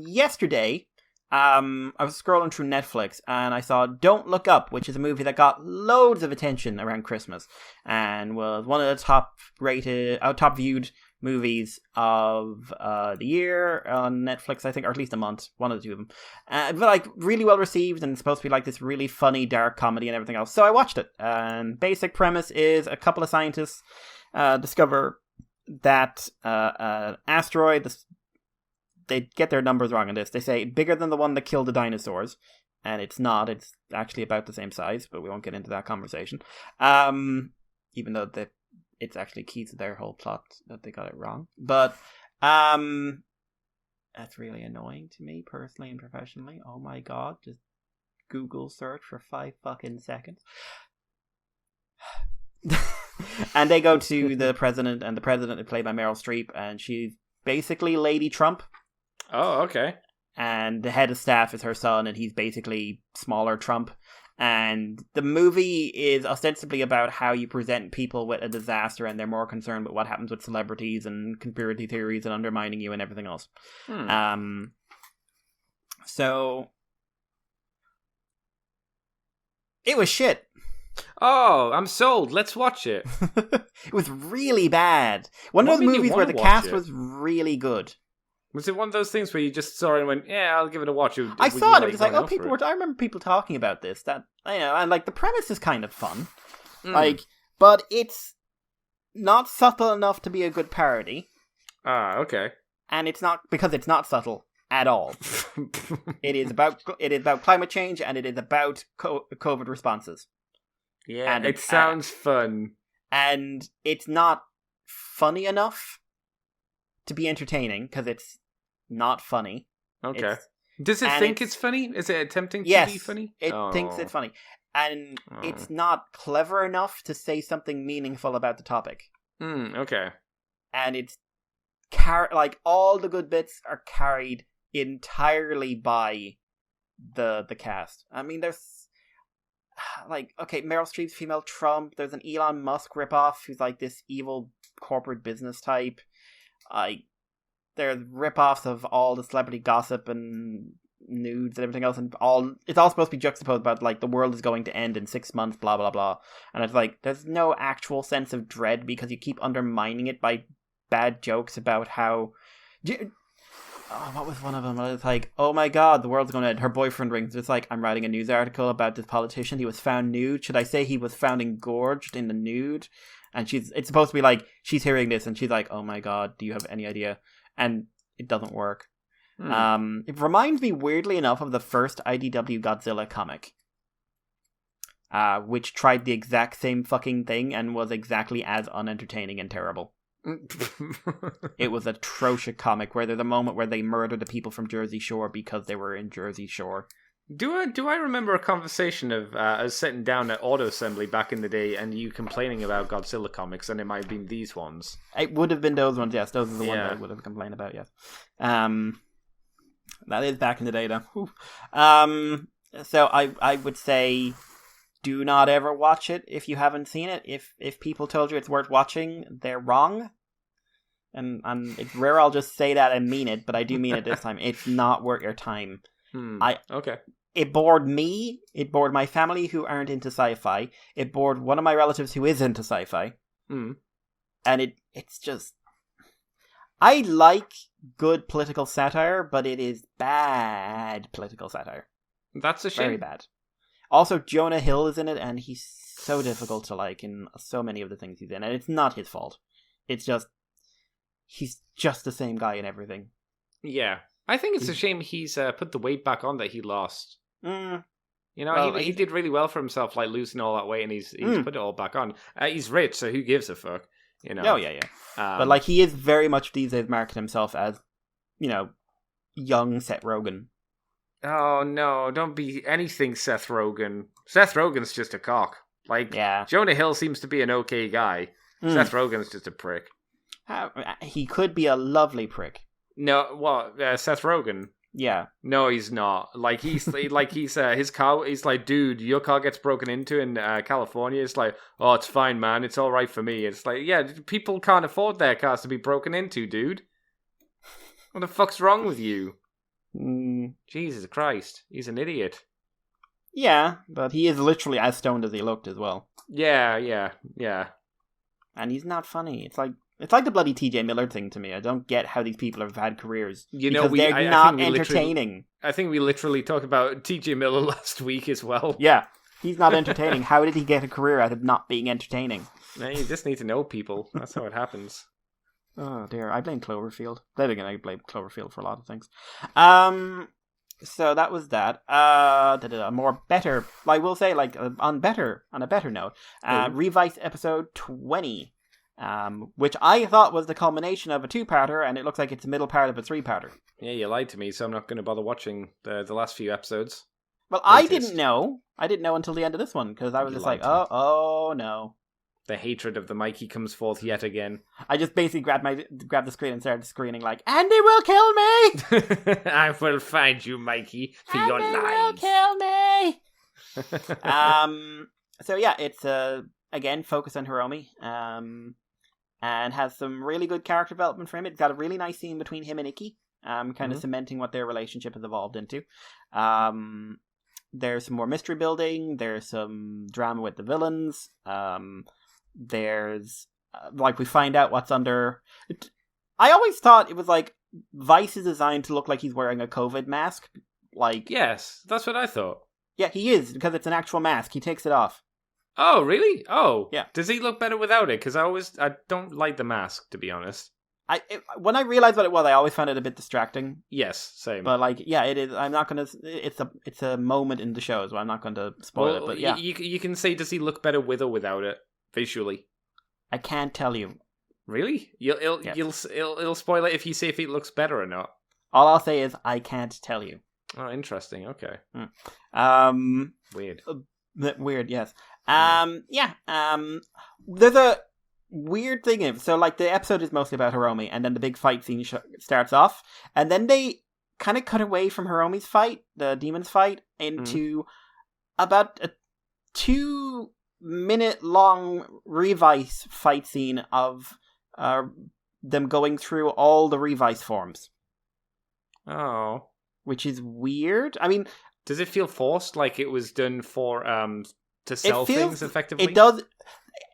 Yesterday, I was scrolling through Netflix and I saw Don't Look Up, which is a movie that got loads of attention around Christmas and was one of the top viewed movies of the year on Netflix, I think, or at least a month, one of the two of them. But like really well received and supposed to be like this really funny dark comedy and everything else. So I watched it. And basic premise is a couple of scientists discover that an asteroid, they get their numbers wrong on this. They say bigger than the one that killed the dinosaurs, and it's not. It's actually about the same size, but we won't get into that conversation. Even though it's actually key to their whole plot that they got it wrong. But that's really annoying to me personally and professionally. Oh my god, just Google search for 5 fucking seconds. And they go to the president, and the president is played by Meryl Streep, and she's basically Lady Trump. Oh, okay. And the head of staff is her son, and he's basically smaller Trump. And the movie is ostensibly about how you present people with a disaster, and they're more concerned with what happens with celebrities and conspiracy theories and undermining you and everything else. So it was shit. Oh, I'm sold. Let's watch it. It was really bad. One of those movies where the cast was really good. Was it one of those things where you just saw it and went, "Yeah, I'll give it a watch"? I saw it. It was like, oh, I remember people talking about this. That and like the premise is kind of fun, but it's not subtle enough to be a good parody. Okay. And it's not because it's not subtle at all. It is about climate change, and it is about COVID responses. Yeah, and it sounds fun, and it's not funny enough to be entertaining because it's not funny. Okay. Does it think it's funny? Is it attempting to be funny? It thinks it's funny. And it's not clever enough to say something meaningful about the topic. Okay. And it's like all the good bits are carried entirely by the cast. I mean, there's like, okay, Meryl Streep's female Trump. There's an Elon Musk ripoff who's like this evil corporate business type. There's ripoffs of all the celebrity gossip and nudes and everything else, and it's all supposed to be juxtaposed about like the world is going to end in 6 months, blah blah blah. And it's like there's no actual sense of dread because you keep undermining it by bad jokes about how. What was one of them? It's like, oh my god, the world's going to end. Her boyfriend rings. It's like, I'm writing a news article about this politician. He was found nude. Should I say he was found engorged in the nude? And it's supposed to be like, she's hearing this and she's like, oh my god, do you have any idea? And it doesn't work. It reminds me weirdly enough of the first IDW Godzilla comic. Which tried the exact same fucking thing and was exactly as unentertaining and terrible. It was a atrocious comic where there's a moment where they murder the people from Jersey Shore because they were in Jersey Shore. Do I remember a conversation of us sitting down at Auto Assembly back in the day and you complaining about Godzilla comics, and it might have been these ones? It would have been those ones, yes. Those are the ones I would have complained about, yes. That is back in the day, though. So I would say do not ever watch it if you haven't seen it. If people told you it's worth watching, they're wrong. And it's rare I'll just say that and mean it, but I do mean it this time. It's not worth your time. Okay. It bored me. It bored my family who aren't into sci-fi. It bored one of my relatives who is into sci-fi. And it's just... I like good political satire, but it is bad political satire. That's a shame. Very bad. Also, Jonah Hill is in it, and he's so difficult to like in so many of the things he's in. And it's not his fault. It's just... He's just the same guy in everything. Yeah. I think it's a shame he's put the weight back on that he lost. You know, well, he did really well for himself, like losing all that weight, and he's put it all back on. He's rich, so who gives a fuck? You know? Oh, yeah. But like, he is very much these days marketing himself as, you know, young Seth Rogen. Oh, no, don't be anything Seth Rogen. Seth Rogen's just a cock. Like, Jonah Hill seems to be an okay guy. Seth Rogen's just a prick. He could be a lovely prick. No, what? Seth Rogen? Yeah. No, he's not. Like he's his car. He's like, dude, your car gets broken into in California. It's like, oh, it's fine, man. It's all right for me. It's like, yeah, people can't afford their cars to be broken into, dude. What the fuck's wrong with you? Jesus Christ, he's an idiot. Yeah, but he is literally as stoned as he looked as well. Yeah. And he's not funny. It's like the bloody TJ Miller thing to me. I don't get how these people have had careers. You know, they're not entertaining. I think we literally talked about TJ Miller last week as well. Yeah, he's not entertaining. How did he get a career out of not being entertaining? No, you just need to know people. That's how it happens. Oh dear, I blame Cloverfield. Then again, I blame Cloverfield for a lot of things. So that was that. More better. I will say, like on a better note, Revice episode 20. Which I thought was the culmination of a 2-parter, and it looks like it's the middle part of a 3-parter. Yeah, you lied to me, so I'm not going to bother watching the last few episodes. Well, I didn't know. I didn't know until the end of this one, because I was just like, oh no. The hatred of the Mikey comes forth yet again. I just basically grabbed the screen and started screaming like, Andy will kill me! I will find you, Mikey, for your lies. Andy will kill me! So yeah, it's again, focus on Hiromi. And has some really good character development for him. It's got a really nice scene between him and Ikki, kind of cementing what their relationship has evolved into. There's some more mystery building. There's some drama with the villains. There's we find out what's under. I always thought it was like Vice is designed to look like he's wearing a COVID mask. Like, yes, that's what I thought. Yeah, he is, because it's an actual mask. He takes it off. Oh, really? Oh. Yeah. Does he look better without it? Because I don't like the mask, to be honest. When I realized what it was, I always found it a bit distracting. Yes, same. But like, yeah, it is. I'm not gonna. It's a moment in the show, so I'm not going to spoil it. But yeah, you can say, does he look better with or without it visually? I can't tell you. Really? You'll spoil it if you say if it looks better or not. All I'll say is I can't tell you. Oh, interesting. Okay. Weird. Weird. Yes. There's a weird thing. So, like, the episode is mostly about Hiromi, and then the big fight scene starts off, and then they kind of cut away from Hiromi's fight, the demon's fight, into about a 2-minute long Revice fight scene of them going through all the Revice forms. Oh. Which is weird. I mean, does it feel forced? Like it was done for to sell things effectively? It does.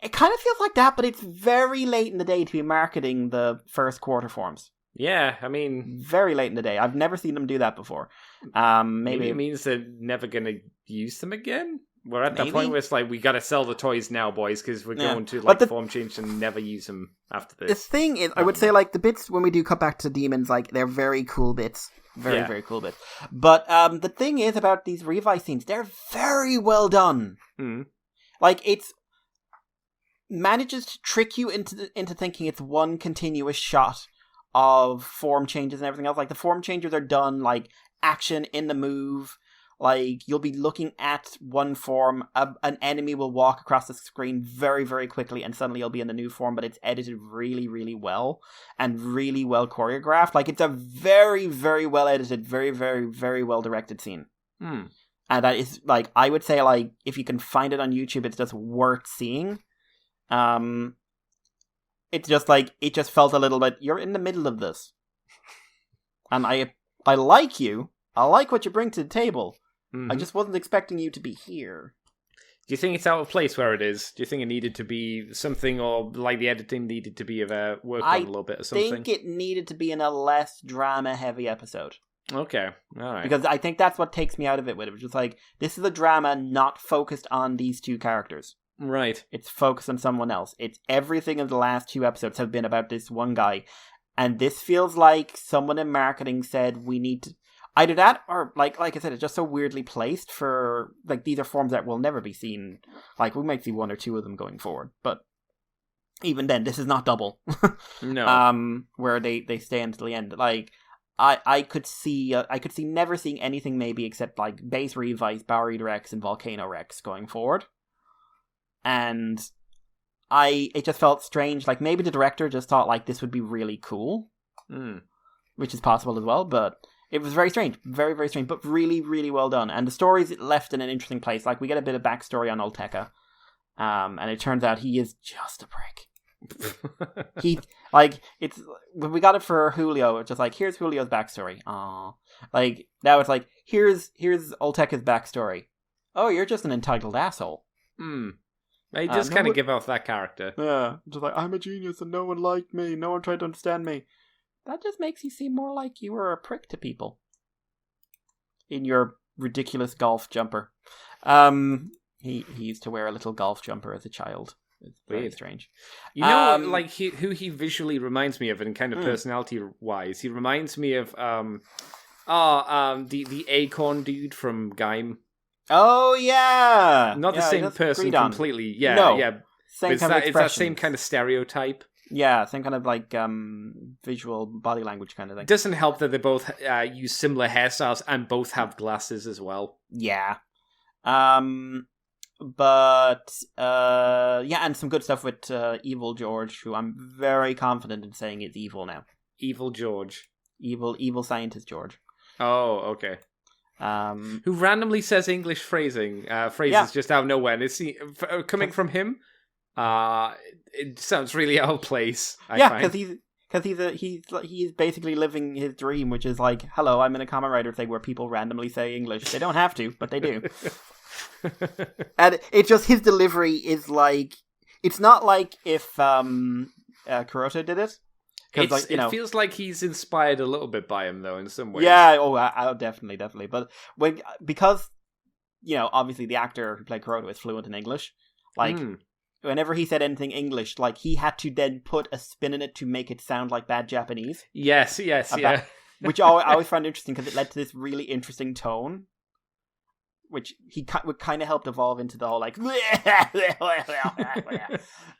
It kind of feels like that, but it's very late in the day to be marketing the first quarter forms. Yeah, I mean, very late in the day. I've never seen them do that before. Maybe it means they're never going to use them again. We're at that point where it's like, we got to sell the toys now, boys, because we're going to form change and never use them after this. The thing is, I would say, like, the bits when we do cut back to demons, like, they're very cool bits. Very cool bits. But the thing is about these Revice scenes, they're very well done. Like, it's manages to trick you into thinking it's one continuous shot of form changes and everything else. Like, the form changes are done, like, action in the move. Like, you'll be looking at one form, an enemy will walk across the screen very, very quickly, and suddenly you'll be in the new form, but it's edited really, really well, and really well choreographed. Like, it's a very, very well edited, very, very, very well directed scene. And that is, like, I would say, like, if you can find it on YouTube, it's just worth seeing. It's just, like, it just felt a little bit, you're in the middle of this. And I like you. I like what you bring to the table. Mm-hmm. I just wasn't expecting you to be here. Do you think it's out of place where it is? Do you think it needed to be something, or like the editing needed to be of a work on a little bit or something? I think it needed to be in a less drama-heavy episode. Okay, all right. Because I think that's what takes me out of it with it. Which is like, this is a drama not focused on these two characters. Right. It's focused on someone else. It's everything in the last 2 episodes have been about this one guy. And this feels like someone in marketing said, we need to... Either that, or, like I said, it's just so weirdly placed for, like, these are forms that will never be seen. Like, we might see 1 or 2 of them going forward, but even then, this is not double. No. Where they stay until the end. Like, I could see never seeing anything maybe except, like, Base Revice, Bowery Rex, and Volcano Rex going forward. And it just felt strange. Like, maybe the director just thought, like, this would be really cool. Which is possible as well, but... It was very strange. Very, very strange, but really, really well done. And the story's left in an interesting place. Like, we get a bit of backstory on Olteca. And it turns out he is just a prick. We got it for Julio. It's just like, here's Julio's backstory. Aww. Like, now it's like, here's Olteca's backstory. Oh, you're just an entitled asshole. They just kind of give off that character. Yeah. Just like, I'm a genius and no one liked me. No one tried to understand me. That just makes you seem more like you were a prick to people. In your ridiculous golf jumper. He used to wear a little golf jumper as a child. It's very strange. You know, like, who he visually reminds me of, and kind of personality-wise? He reminds me of, the Acorn dude from Gaim. Oh, yeah! Not the same person completely. Yeah, no. yeah. Same kind of it's that same kind of stereotype. Yeah, same kind of, like, visual body language kind of thing. It doesn't help that they both use similar hairstyles and both have glasses as well. Yeah. And some good stuff with Evil George, who I'm very confident in saying is evil now. Evil George. Evil scientist George. Oh, okay. Who randomly says English phrases just out of nowhere. And it's coming from him. It sounds really out of place. Because he's basically living his dream, which is like, hello, I'm in a comic writer thing where people randomly say English. They don't have to, but they do. And it's just, his delivery is like, it's not like if Kuroto did it. It feels like he's inspired a little bit by him, though, in some ways. Yeah, definitely. But because obviously the actor who played Kuroto is fluent in English, like, whenever he said anything English, like, he had to then put a spin in it to make it sound like bad Japanese. Yes, yeah. Which I always found interesting, because it led to this really interesting tone, which he would kind of help evolve into the whole, like,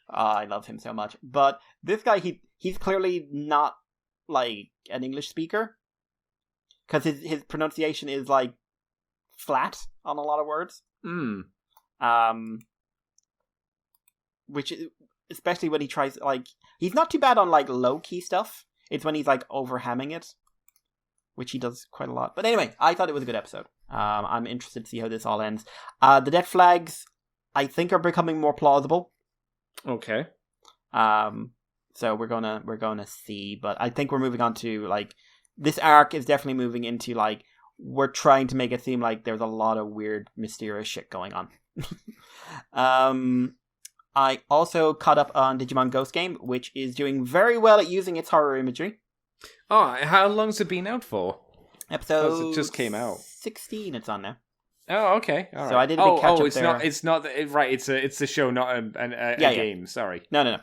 I love him so much. But this guy, he's clearly not, like, an English speaker, because his pronunciation is, like, flat on a lot of words. Which, especially when he tries, like, he's not too bad on, like, low-key stuff. It's when he's, like, over-hamming it, which he does quite a lot. But anyway, I thought it was a good episode. I'm interested to see how this all ends. The death flags, I think, are becoming more plausible. Okay. So we're gonna see, but I think we're moving on to, like, this arc is definitely moving into, like, we're trying to make it seem like there's a lot of weird, mysterious shit going on. I also caught up on Digimon Ghost Game, which is doing very well at using its horror imagery. Oh, how long's it been out for? Episode it just came out. 16 it's on now. Oh, okay. All right. So I did a big catch up there. It's not right. It's a show, not a game. Sorry. No.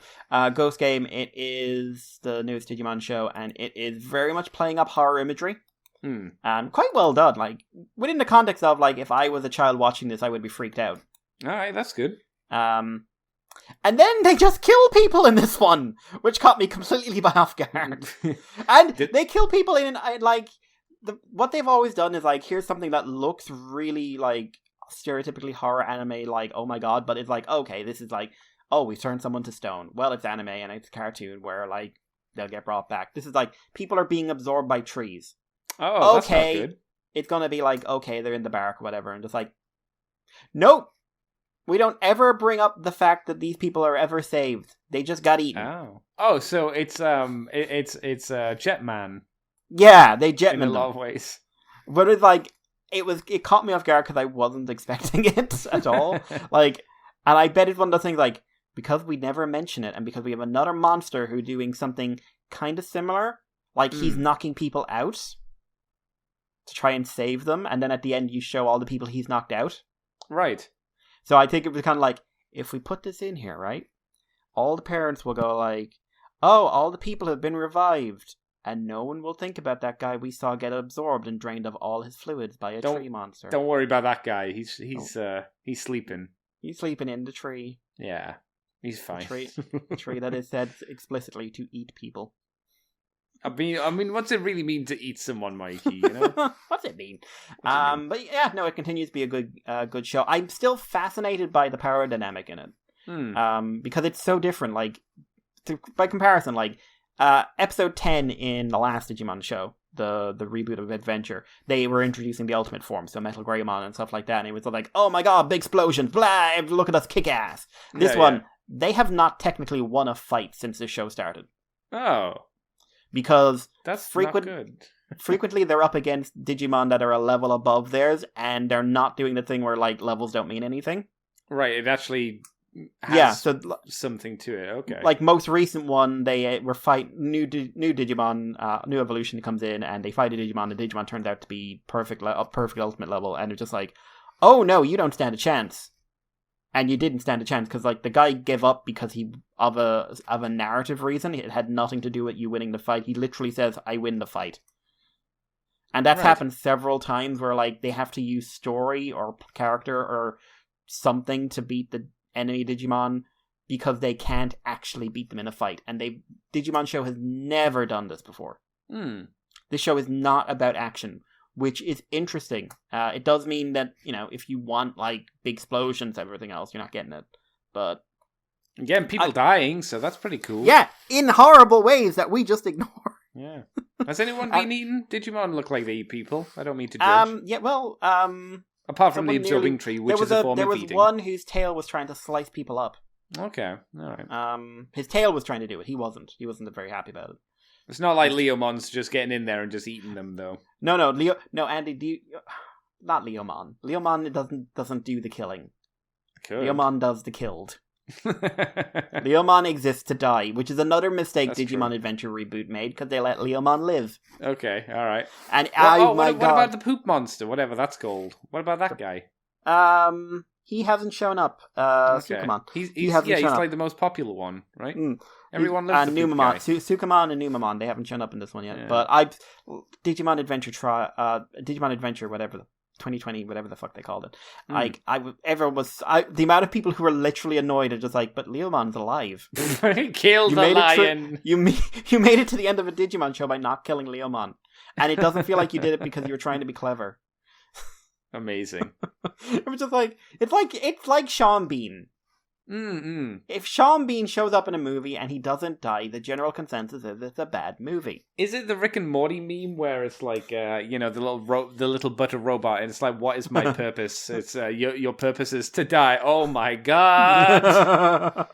Ghost Game. It is the newest Digimon show, and it is very much playing up horror imagery. And quite well done. Like, within the context of, like, if I was a child watching this, I would be freaked out. All right, that's good. And then they just kill people in this one, which caught me completely by off guard. And they kill people in, like, what they've always done is, like, here's something that looks really, like, stereotypically horror anime, like, oh my god, but it's like, okay, this is like, oh, we've turned someone to stone. Well, it's anime and it's a cartoon where, like, they'll get brought back. This is like, people are being absorbed by trees. Oh, okay. That's not good. it's gonna be like, okay, they're in the barrack or whatever, and just like, nope, we don't ever bring up the fact that these people are ever saved. They just got eaten. So it's Jetman. Yeah, they jetman in a lot them. of ways. But it's like, it caught me off guard because I wasn't expecting it at all. Like, and I bet it's one of those things like, because we never mention it, and because we have another monster who's doing something kind of similar, like he's knocking people out to try and save them, and then at the end you show all the people he's knocked out. Right. So I think it was kind of like, if we put this in here, right, all the parents will go like, oh, all the people have been revived, and no one will think about that guy we saw get absorbed and drained of all his fluids by a tree monster. Don't worry about that guy. He's sleeping. He's sleeping in the tree. Yeah, he's fine. A tree that is said explicitly to eat people. I mean, what's it really mean to eat someone, Mikey? You know, what's it mean? But yeah, no, it continues to be a good show. I'm still fascinated by the power dynamic in it, because it's so different. Like, by comparison, like episode 10 in the last Digimon show, the reboot of Adventure, they were introducing the ultimate form, so Metal Greymon and stuff like that, and it was like, oh my god, big explosions, blah! Look at us, kick ass. This one, they have not technically won a fight since the show started. Oh. Because that's not good. frequently they're up against Digimon that are a level above theirs, and they're not doing the thing where like levels don't mean anything. Right, it actually has something to it. Okay. Like most recent one, they were fighting new Digimon, new evolution comes in, and they fight a Digimon, and Digimon turns out to be perfect ultimate level, and it's just like, oh no, you don't stand a chance. And you didn't stand a chance, because like the guy gave up because of a narrative reason. It had nothing to do with you winning the fight. He literally says, I win the fight. And that's happened several times where like they have to use story or character or something to beat the enemy Digimon because they can't actually beat them in a fight. And Digimon show has never done this before. This show is not about action, which is interesting. It does mean that, you know, if you want, like, big explosions and everything else, you're not getting it. But again, people dying, so that's pretty cool. Yeah, in horrible ways that we just ignore. Yeah. Has anyone been eaten? Digimon look like they eat people. I don't mean to judge. Yeah, well, apart from the absorbing tree, which is a form of eating. There was one whose tail was trying to slice people up. Okay, alright. His tail was trying to do it. He wasn't very happy about it. It's not like Leomon's just getting in there and just eating them, though. No, Andy, not Leomon. Leomon doesn't do the killing. Leomon does the killed. Leomon exists to die, which is another mistake Digimon Adventure Reboot made, because they let Leomon live. Okay, alright. And what about the poop monster, whatever that's called? What about that guy? He hasn't shown up. Sukamon. He's like the most popular one, right? Everyone loves the poop guy. Sukamon and Numamon, they haven't shown up in this one yet. Yeah. But Digimon Adventure, whatever, 2020, whatever the fuck they called it. The amount of people who were literally annoyed are just like, but Leomon's alive. Kill the lion. You made it to the end of a Digimon show by not killing Leomon. And it doesn't feel like you did it because you were trying to be clever. Amazing. It was just like, it's like Sean Bean. If Sean Bean shows up in a movie and he doesn't die, the general consensus is it's a bad movie. Is it the Rick and Morty meme where it's like, the little butter robot, and it's like, what is my purpose? It's your purpose is to die. Oh my god!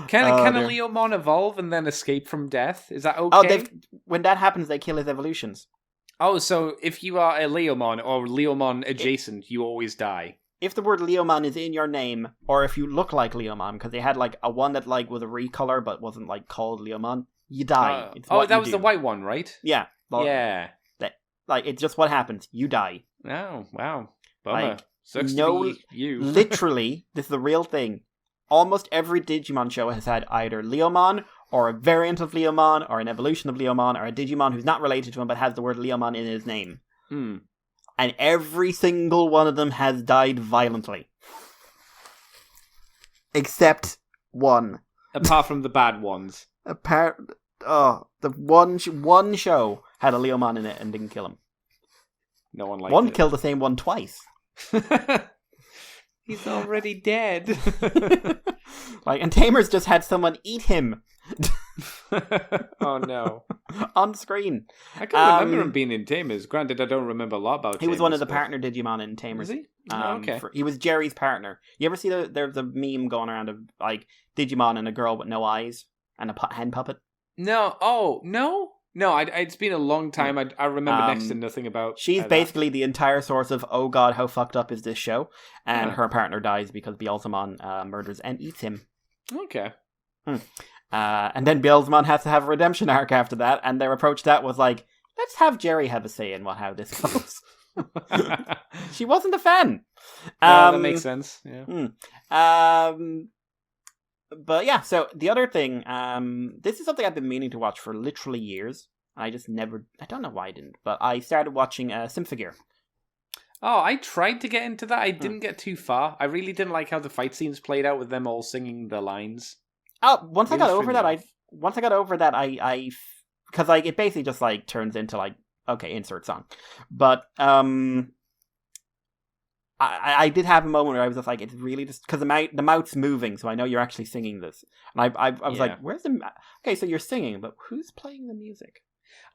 Can a Leomon evolve and then escape from death? Is that okay? When that happens, they kill his evolutions. Oh, so if you are a Leomon or Leomon adjacent, you always die. If the word Leomon is in your name, or if you look like Leomon, because they had like a one that like was a recolor but wasn't like called Leomon, you die. That was the white one, right? Yeah. Well, yeah. It's just what happens. You die. Oh, wow. Bummer. Like, sucks to be you. Literally, this is the real thing. Almost every Digimon show has had either Leomon, or a variant of Leomon, or an evolution of Leomon, or a Digimon who's not related to him but has the word Leomon in his name. And every single one of them has died violently. Except one. Apart from the bad ones. The one show had a Leomon in it and didn't kill him. No one liked one it. Killed the same one twice. He's already dead. And Tamers just had someone eat him. Oh no. On screen. I can remember him being in Tamers. Granted, I don't remember a lot about He was Tamers, one of the but- partner Digimon in Tamers. Was he? Oh, okay. He was Jerry's partner. You ever see there's a meme going around of like Digimon and a girl with no eyes and a hen puppet? No. Oh, no? No, it's been a long time. I remember next to nothing about She's basically the entire source of, oh god, how fucked up is this show? And Huh. her partner dies because Beelzemon murders and eats him. Okay. And then Beelzemon has to have a redemption arc after that, and their approach to that was like, let's have Jerry have a say in how this goes. She wasn't a fan. That makes sense. Yeah. But yeah, so the other thing, this is something I've been meaning to watch for literally years. I just never, I don't know why I didn't, but I started watching Symphogear. Oh, I tried to get into that. I didn't get too far. I really didn't like how the fight scenes played out with them all singing the lines. Oh, once I It got was over pretty that, I because like it basically just like turns into like, okay, insert song. But I did have a moment where I was just like, it's really just because the mouth's moving, so I know you're actually singing this, and I was like, where's the okay? So you're singing, but who's playing the music?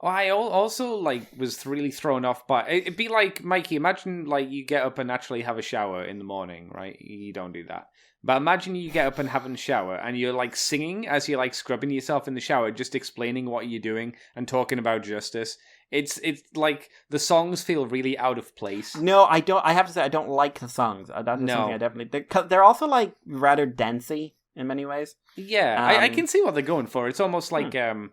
Oh, I also like was really thrown off by it'd be like, Mikey, imagine like you get up and naturally have a shower in the morning, right? You don't do that. But imagine you get up and having a shower and you're like singing as you're like scrubbing yourself in the shower, just explaining what you're doing and talking about justice. It's like the songs feel really out of place. No, I don't. I have to say, I don't like the songs. That is something I definitely. They're also like rather dancey in many ways. Yeah, I can see what they're going for. It's almost like an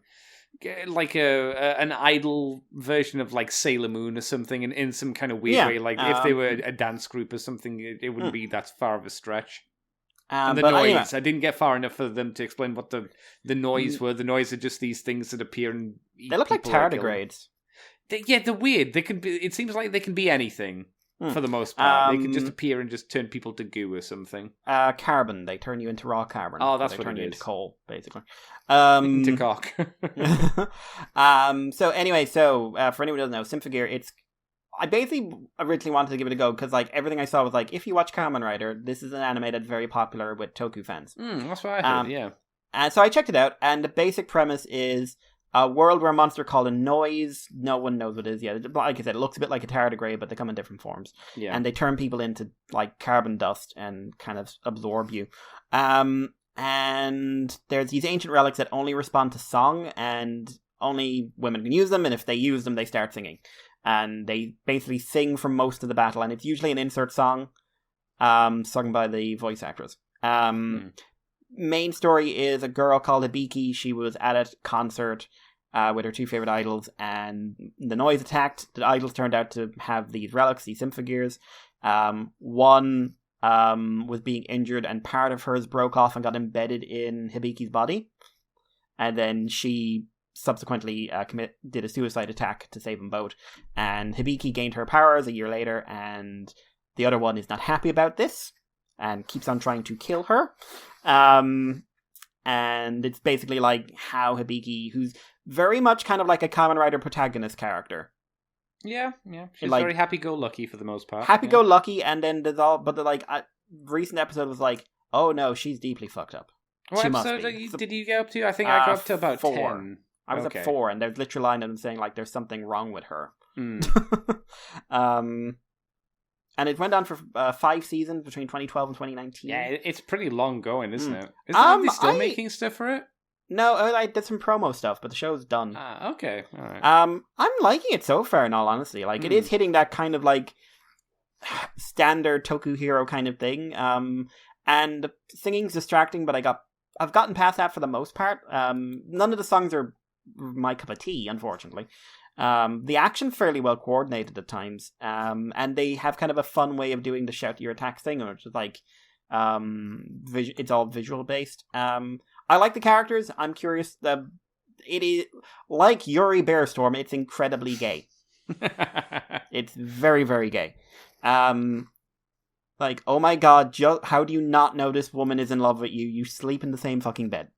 idol version of like Sailor Moon or something, in some kind of weird way. Like if they were a dance group or something, it wouldn't be that far of a stretch. And the noise, anyway. I didn't get far enough for them to explain what the noise were. The noise are just these things that appear and eat. They look like tardigrades. They're weird. They can be. It seems like they can be anything for the most part. They can just appear and just turn people to goo or something. Carbon. They turn you into raw carbon. Oh, that's they what turn it you is. into coal, basically. Into cock. So anyway, for anyone who doesn't know, Symphogear, I basically originally wanted to give it a go because like everything I saw was like, if you watch Kamen Rider, this is an anime that's very popular with Toku fans. That's what I heard. Yeah. And so I checked it out, and the basic premise is a world where a monster called a Noise, no one knows what it is yet. Like I said, it looks a bit like a tardigrade, but they come in different forms. Yeah. And they turn people into like carbon dust and kind of absorb you. And there's these ancient relics that only respond to song, and only women can use them, and if they use them, they start singing. And they basically sing for most of the battle, and it's usually an insert song sung by the voice actress. Main story is a girl called Hibiki. She was at a concert with her two favorite idols, and the Noise attacked. The idols turned out to have these relics, these Symphogears. One was being injured, and part of hers broke off and got embedded in Hibiki's body. And then she subsequently did a suicide attack to save them both. And Hibiki gained her powers a year later, and the other one is not happy about this and keeps on trying to kill her. And it's basically like how Hibiki, who's very much kind of like a Kamen Rider protagonist character. Yeah. She's like, very happy-go-lucky for the most part. Happy-go-lucky, and then there's all, but recent episode was like, oh no, she's deeply fucked up. What episode did you get up to? I think I got up to about 4. 10. I was at 4, and there's literal line of them saying like there's something wrong with her. And it went on for 5 seasons between 2012 and 2019. Yeah, it's pretty long going, isn't it? Are they still making stuff for it? No, I did some promo stuff, but the show's done. Okay, all right. I'm liking it so far, in all honesty. Like, it is hitting that kind of like standard Toku hero kind of thing. And the singing's distracting, but I've gotten past that for the most part. None of the songs are my cup of tea, unfortunately. The action's fairly well coordinated at times, and they have kind of a fun way of doing the shout your attack thing, which is like it's all visual based. I like the characters. I'm curious. It is like Yuri Bearstorm. It's incredibly gay. It's very, very gay. Like, oh my god, how do you not know this woman is in love with you? You sleep in the same fucking bed.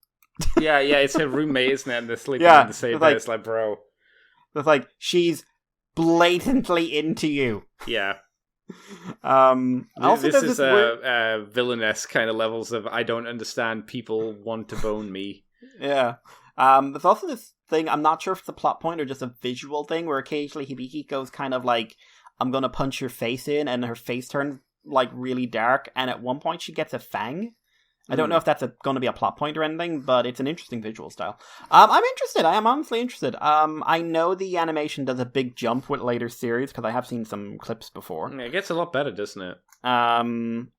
yeah, it's her roommate, isn't it? And they're sleeping in the same bed. It's like, bro. It's like, she's blatantly into you. Yeah. Also, this is villainous kind of levels of I don't understand people want to bone me. Yeah. There's also this thing, I'm not sure if it's a plot point or just a visual thing, where occasionally Hibiki goes kind of like, I'm gonna punch your face in, and her face turns like really dark, and at one point she gets a fang. I don't know if that's going to be a plot point or anything, but it's an interesting visual style. I'm interested. I am honestly interested. I know the animation does a big jump with later series, because I have seen some clips before. It gets a lot better, doesn't it? And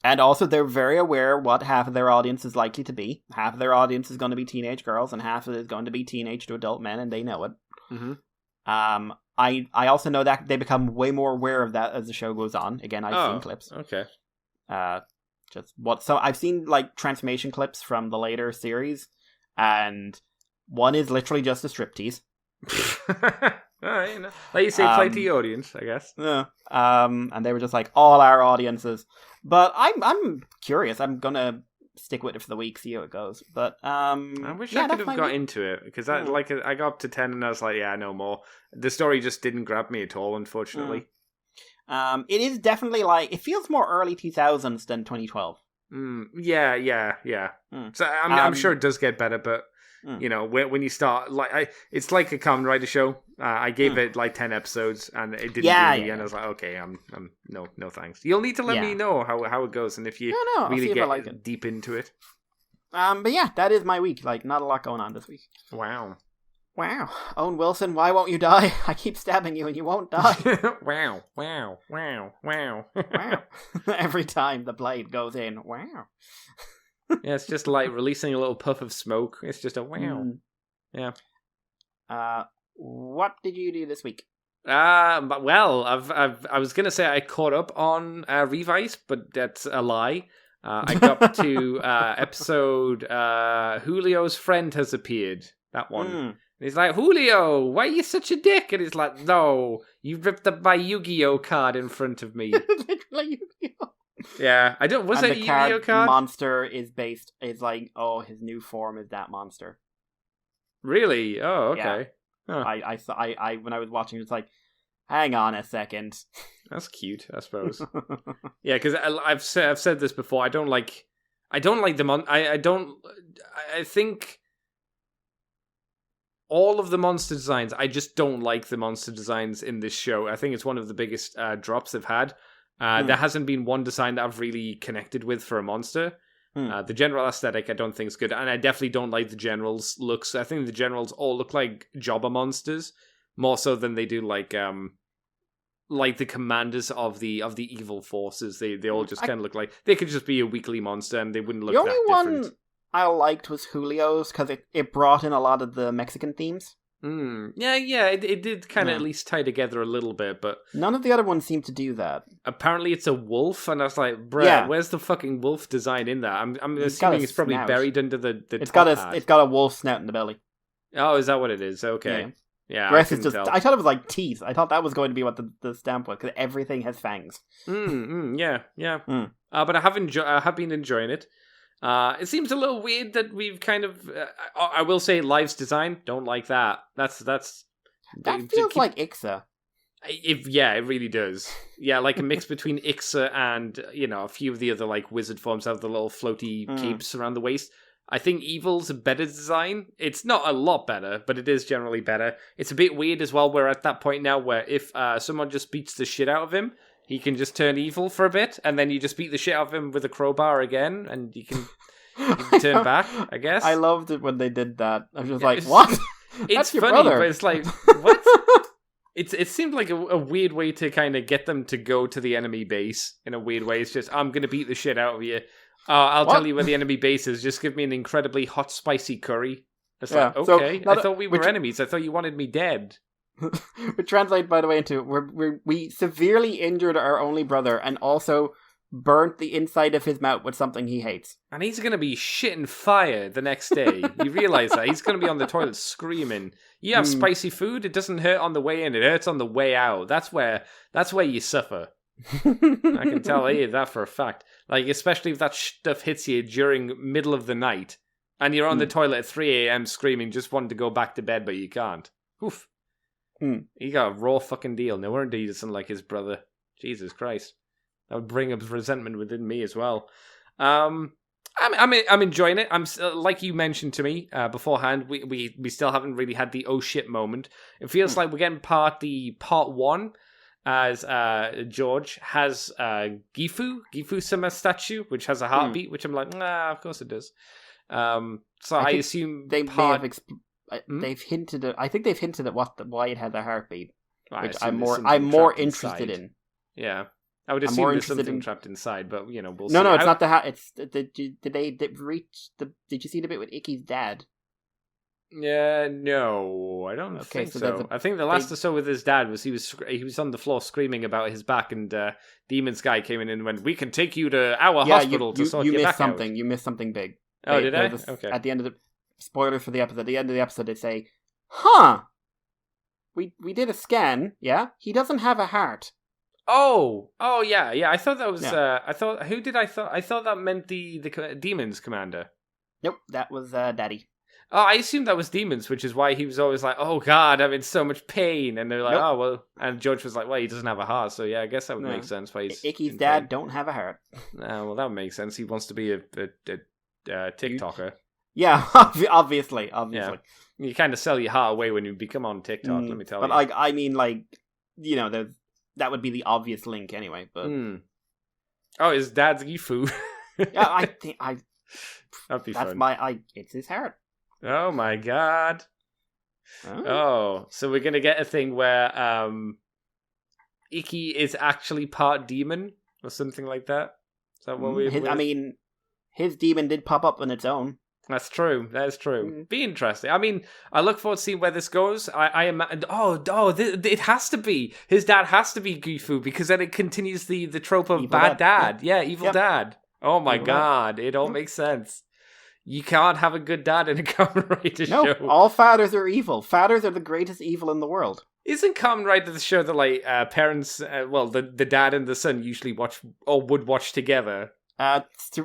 also, they're very aware what half of their audience is likely to be. Half of their audience is going to be teenage girls, and half of it is going to be teenage to adult men, and they know it. Mm-hmm. I also know that they become way more aware of that as the show goes on. Again, I've seen clips. Okay. So I've seen like transformation clips from the later series, and one is literally just a striptease. Alright, like you say, play to the audience, I guess. Yeah. And they were just like all our audiences. But I'm curious. I'm gonna stick with it for the week, see how it goes. But I wish I could have got into it, because I got up to 10 and I was like, yeah, no more. The story just didn't grab me at all, unfortunately. It is definitely like, it feels more early 2000s than 2012. Yeah. So I'm sure it does get better, but you know, when you start, like, it's like a Kamen Rider show. I gave it like 10 episodes, and it didn't do me, and I was like, okay, I'm no thanks. You'll need to let me know how it goes, and if you really get deep into it. But yeah, that is my week. Like, not a lot going on this week. Wow. Owen Wilson, why won't you die? I keep stabbing you and you won't die. Wow. Every time the blade goes in, wow. Yeah, it's just like releasing a little puff of smoke. It's just a wow. Yeah. What did you do this week? Well, I was gonna say I caught up on Revice, but that's a lie. I got up to episode Julio's friend has appeared. That one. And he's like, Julio, why are you such a dick? And he's like, no, you ripped up my Yu-Gi-Oh card in front of me. Literally Yu-Gi-Oh. Yeah, I don't. Was it a Yu-Gi-Oh card? Monster is like, oh, his new form is that monster. Really? Oh, okay. Yeah. Huh. I when I was watching, it's like, hang on a second. That's cute, I suppose. Yeah, because I've said this before. I don't like the I think all of the monster designs. I just don't like the monster designs in this show. I think it's one of the biggest drops they've had. There hasn't been one design that I've really connected with for a monster. The general aesthetic I don't think is good, and I definitely don't like the generals' looks. I think the generals all look like jobber monsters, more so than they do like the commanders of the evil forces. They all just kind of look like they could just be a weekly monster, and they wouldn't look that different. The only one I liked was Julio's, because it brought in a lot of the Mexican themes. Yeah, it did kind of at least tie together a little bit, but none of the other ones seem to do that. Apparently it's a wolf, and I was like, bruh, where's the fucking wolf design in that? I'm assuming it's probably buried under the it's got a wolf snout in the belly. Oh, is that what it is? Okay. Yeah, the rest is just, I thought it was like teeth. I thought that was going to be what the stamp was, because everything has fangs. Yeah. But I have been enjoying it. It seems a little weird that we've kind of. I will say, Live's design, don't like that. That feels like Ixa. It really does. Yeah, like a mix between Ixa and a few of the other like wizard forms have the little floaty capes around the waist. I think Evil's a better design. It's not a lot better, but it is generally better. It's a bit weird as well. We're at that point now where if someone just beats the shit out of him, he can just turn evil for a bit, and then you just beat the shit out of him with a crowbar again, and you can turn back, I guess. I loved it when they did that. I was just like, what? It's funny, brother. But it's like, what? It seemed like a weird way to kind of get them to go to the enemy base in a weird way. It's just, I'm going to beat the shit out of you. I'll tell you where the enemy base is. Just give me an incredibly hot, spicy curry. It's like, okay. So, I thought we were enemies. I thought you wanted me dead. Which translates, by the way, into we severely injured our only brother and also burnt the inside of his mouth with something he hates. And he's going to be shitting fire the next day. You realise that? He's going to be on the toilet screaming. You have spicy food, it doesn't hurt on the way in, it hurts on the way out. That's where you suffer. I can tell you that for a fact. Like, especially if that stuff hits you during middle of the night and you're on the toilet at 3 a.m. screaming, just wanting to go back to bed, but you can't. Oof. He got a raw fucking deal. No wonder he doesn't like his brother. Jesus Christ. That would bring up resentment within me as well. I'm enjoying it. Like you mentioned to me beforehand. We still haven't really had the oh shit moment. It feels like we're getting part one, as George has Gifu Sama statue, which has a heartbeat, which I'm like, nah, of course it does. So I assume they've hinted at. I think they've hinted at why it has a heartbeat, which I'm more interested in. Yeah. I would assume there's something trapped inside, but we'll see. No, it's not the hat. It's did they reach the? Did you see the bit with Icky's dad? Yeah, no, I don't think so. I think the last I saw with his dad was he was on the floor screaming about his back, and Demon's guy came in and went, "We can take you to our hospital to sort your back out." You missed something big. Oh, did I? Okay. At the end of the spoilers for the episode, at the end of the episode, they say, "Huh, we did a scan. Yeah, he doesn't have a heart." Oh, yeah. I thought that was. Yeah. I thought that meant the Demons commander. Nope, that was Daddy. Oh, I assumed that was Demons, which is why he was always like, "Oh God, I'm in so much pain," and they're like, "Oh well," and George was like, "Well, he doesn't have a heart, so yeah, I guess that would make sense." Why he's Icky's dad pain. Don't have a heart. Well, that would make sense. He wants to be a TikToker. Yeah, obviously. Yeah. You kind of sell your heart away when you become on TikTok. Let me tell you. But I mean, that would be the obvious link anyway. But oh, his dad's Gifu. Yeah, I think that'd be that's fun. It's his heart. Oh my God. Oh, so we're gonna get a thing where Icky is actually part demon or something like that. Is that what his demon did pop up on its own. That's true. That is true. Be interesting. I mean, I look forward to seeing where this goes. It has to be. His dad has to be Gifu, because then it continues the trope of evil bad dad. Yeah, evil dad. Oh my God. It all makes sense. You can't have a good dad in a Kamen Rider show. No, all fathers are evil. Fathers are the greatest evil in the world. Isn't Kamen Rider the show that parents, the dad and the son usually watch or would watch together?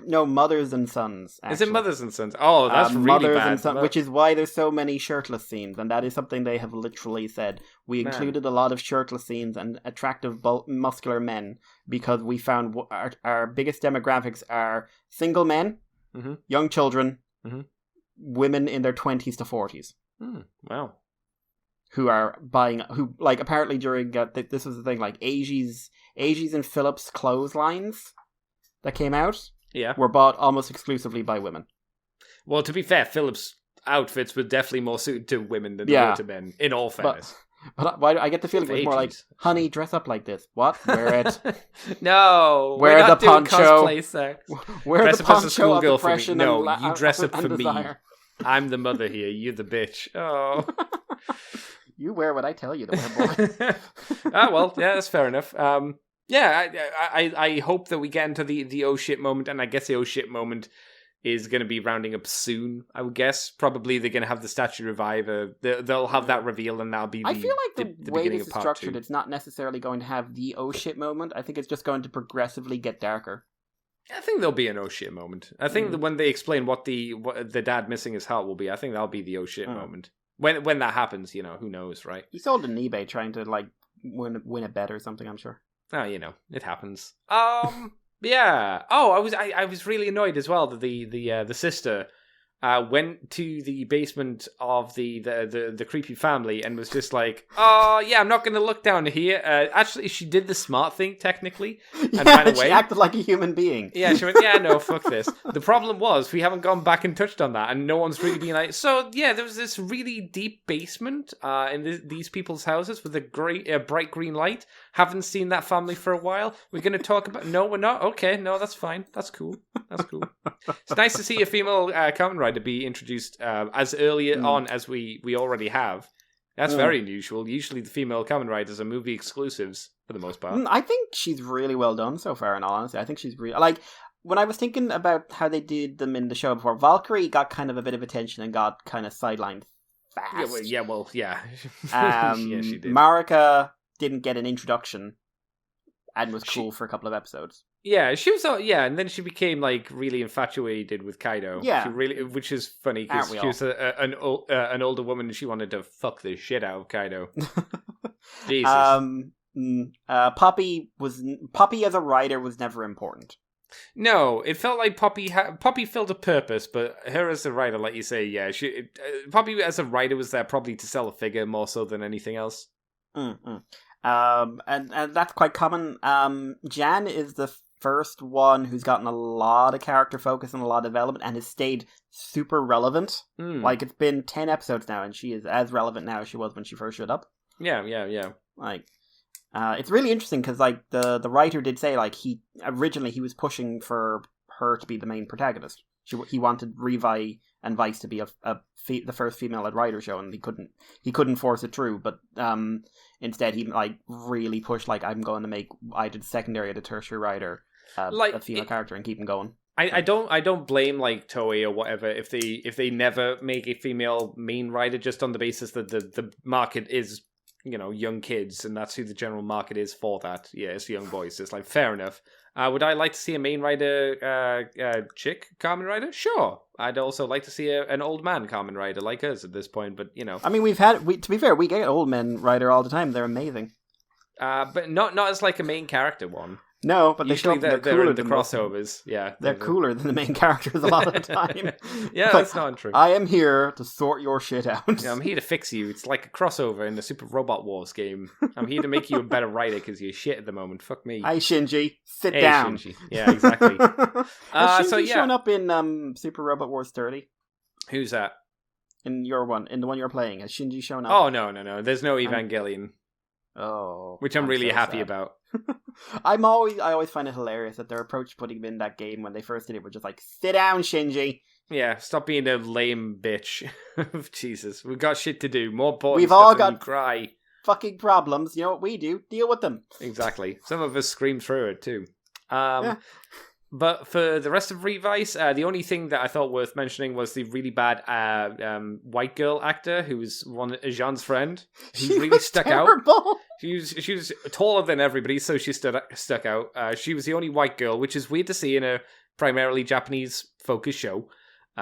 No, mothers and sons. Actually. Is it mothers and sons? Oh, that's really mothers bad. And sons, which is why there's so many shirtless scenes, and that is something they have literally said. We included a lot of shirtless scenes and attractive, muscular men because we found our biggest demographics are single men, young children, women in their 20s to 40s. Wow. Who apparently during this was the thing, like Agie's and Phillips clotheslines that came out were bought almost exclusively by women. Well, to be fair, Phillips' outfits were definitely more suited to women than they were to men, in all fairness. But why I get the feeling it was more like, honey, dress up like this. What? Wear it. No, wear the poncho. Cosplay sex. Wear dress the up as poncho a schoolgirl of for me. No, you dress up for me. Desire. I'm the mother here. You're the bitch. Oh. You wear what I tell you to wear, boy. Well, yeah, that's fair enough. I hope that we get into the oh shit moment, and I guess the oh shit moment is going to be rounding up soon, I would guess. Probably they're going to have the statue revive. They'll have that reveal, and that'll be I feel like the way this is structured, 2. It's not necessarily going to have the oh shit moment. I think it's just going to progressively get darker. I think there'll be an oh shit moment. I think that when they explain what the dad missing his heart will be, I think that'll be the oh shit moment. When that happens, who knows, right? He sold an eBay trying to win a bet or something, I'm sure. Oh, it happens. Yeah. Oh, I was really annoyed as well that the sister went to the basement of the creepy family and was just like, "Oh, yeah, I'm not going to look down here." Actually, she did the smart thing technically and ran away. She acted like a human being. Yeah, she went, "Yeah, no, fuck this." The problem was we haven't gone back and touched on that, and no one's really been like, "So yeah, there was this really deep basement in these people's houses with a bright green light. Haven't seen that family for a while. We're going to talk about." No, we're not. Okay, no, that's fine. That's cool. It's nice to see a female Kamen Rider be introduced as early on as we already have. That's very unusual. Usually the female Kamen Riders are movie exclusives for the most part. I think she's really well done so far, in all honesty. I think she's really... when I was thinking about how they did them in the show before, Valkyrie got kind of a bit of attention and got kind of sidelined fast. Yeah, she did. Marika didn't get an introduction and was cool for a couple of episodes. Yeah, she was. And then she became really infatuated with Kaido. Yeah, which is funny because she was an older woman and she wanted to fuck the shit out of Kaido. Jesus. Poppy as a rider was never important. No, it felt like Poppy filled a purpose, but her as a writer, like you say, yeah, Poppy as a writer was there probably to sell a figure more so than anything else. Mm-hmm. And that's quite common. Jan is the first one who's gotten a lot of character focus and a lot of development and has stayed super relevant. Like, it's been 10 episodes now, and she is as relevant now as she was when she first showed up. Yeah. Like, it's really interesting because, like, the writer did say, like, he was pushing for her to be the main protagonist. He wanted Revi and Vice to be the first female-led writer show, and he couldn't force it through. But instead, he like really pushed, like, I'm going to make either the secondary or the tertiary writer a female character and keep him going. I don't blame like Toei or whatever if they never make a female main writer just on the basis that the market is, you know, young kids, and that's who the general market is for that. Yeah, it's young boys. It's like, fair enough. Would I like to see a main writer chick Kamen Rider? Sure. I'd also like to see an old man Kamen Rider like us at this point, but, you know. I mean, to be fair, we get old men writer all the time. They're amazing. But not as like a main character one. No, but usually they're cooler cooler than the crossovers. Yeah, they're cooler than the main characters a lot of the time. Yeah, that's not true. I am here to sort your shit out. Yeah, I'm here to fix you. It's like a crossover in the Super Robot Wars game. I'm here to make you a better writer because you're shit at the moment. Fuck me. Hi, Shinji. Sit down. Shinji. Yeah, exactly. Has Shinji shown up in Super Robot Wars 30? Who's that? In the one you're playing, has Shinji shown up? Oh, no. There's no Evangelion. Which I'm really happy about. I always find it hilarious that their approach to putting him in that game when they first did it was just like, sit down, Shinji. Yeah, stop being a lame bitch. Jesus, we've got shit to do. More important We've stuff all than got you cry. Fucking problems. You know what we do? Deal with them. Exactly. Some of us scream through it too. But for the rest of Revice, the only thing that I thought worth mentioning was the really bad white girl actor who was one of Jean's friend. He really stuck terrible. out. She was taller than everybody, so she stuck out. She was the only white girl, which is weird to see in a primarily Japanese focused show.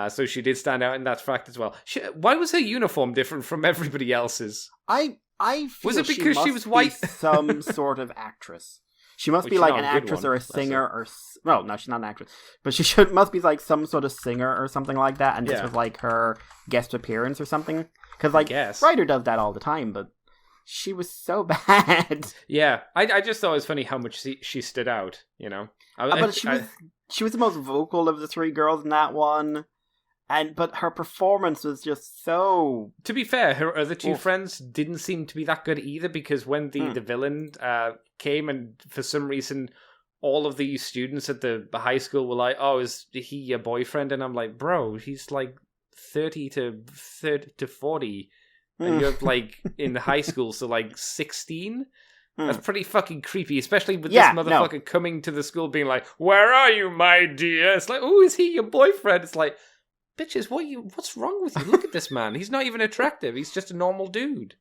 So she did stand out in that fact as well. Why was her uniform different from everybody else's? I feel was it because she was white? Some sort of actress. She must be like an actress or a singer or... Well, no, she's not an actress. But she must be like some sort of singer or something like that. And this was like her guest appearance or something. Because like, Ryder does that all the time, but she was so bad. Yeah, I just thought it was funny how much she stood out, you know? But she was the most vocal of the three girls in that one. But her performance was just so... To be fair, her other two friends didn't seem to be that good either, because when the villain came, and for some reason all of these students at the high school were like, oh, is he your boyfriend? And I'm like, bro, he's like 30 to 40. And you're like in high school, so like 16? That's pretty fucking creepy, especially with this motherfucker coming to the school being like, where are you, my dear? It's like, oh, is he your boyfriend? It's like... Bitches, what's wrong with you? Look at this man. He's not even attractive. He's just a normal dude.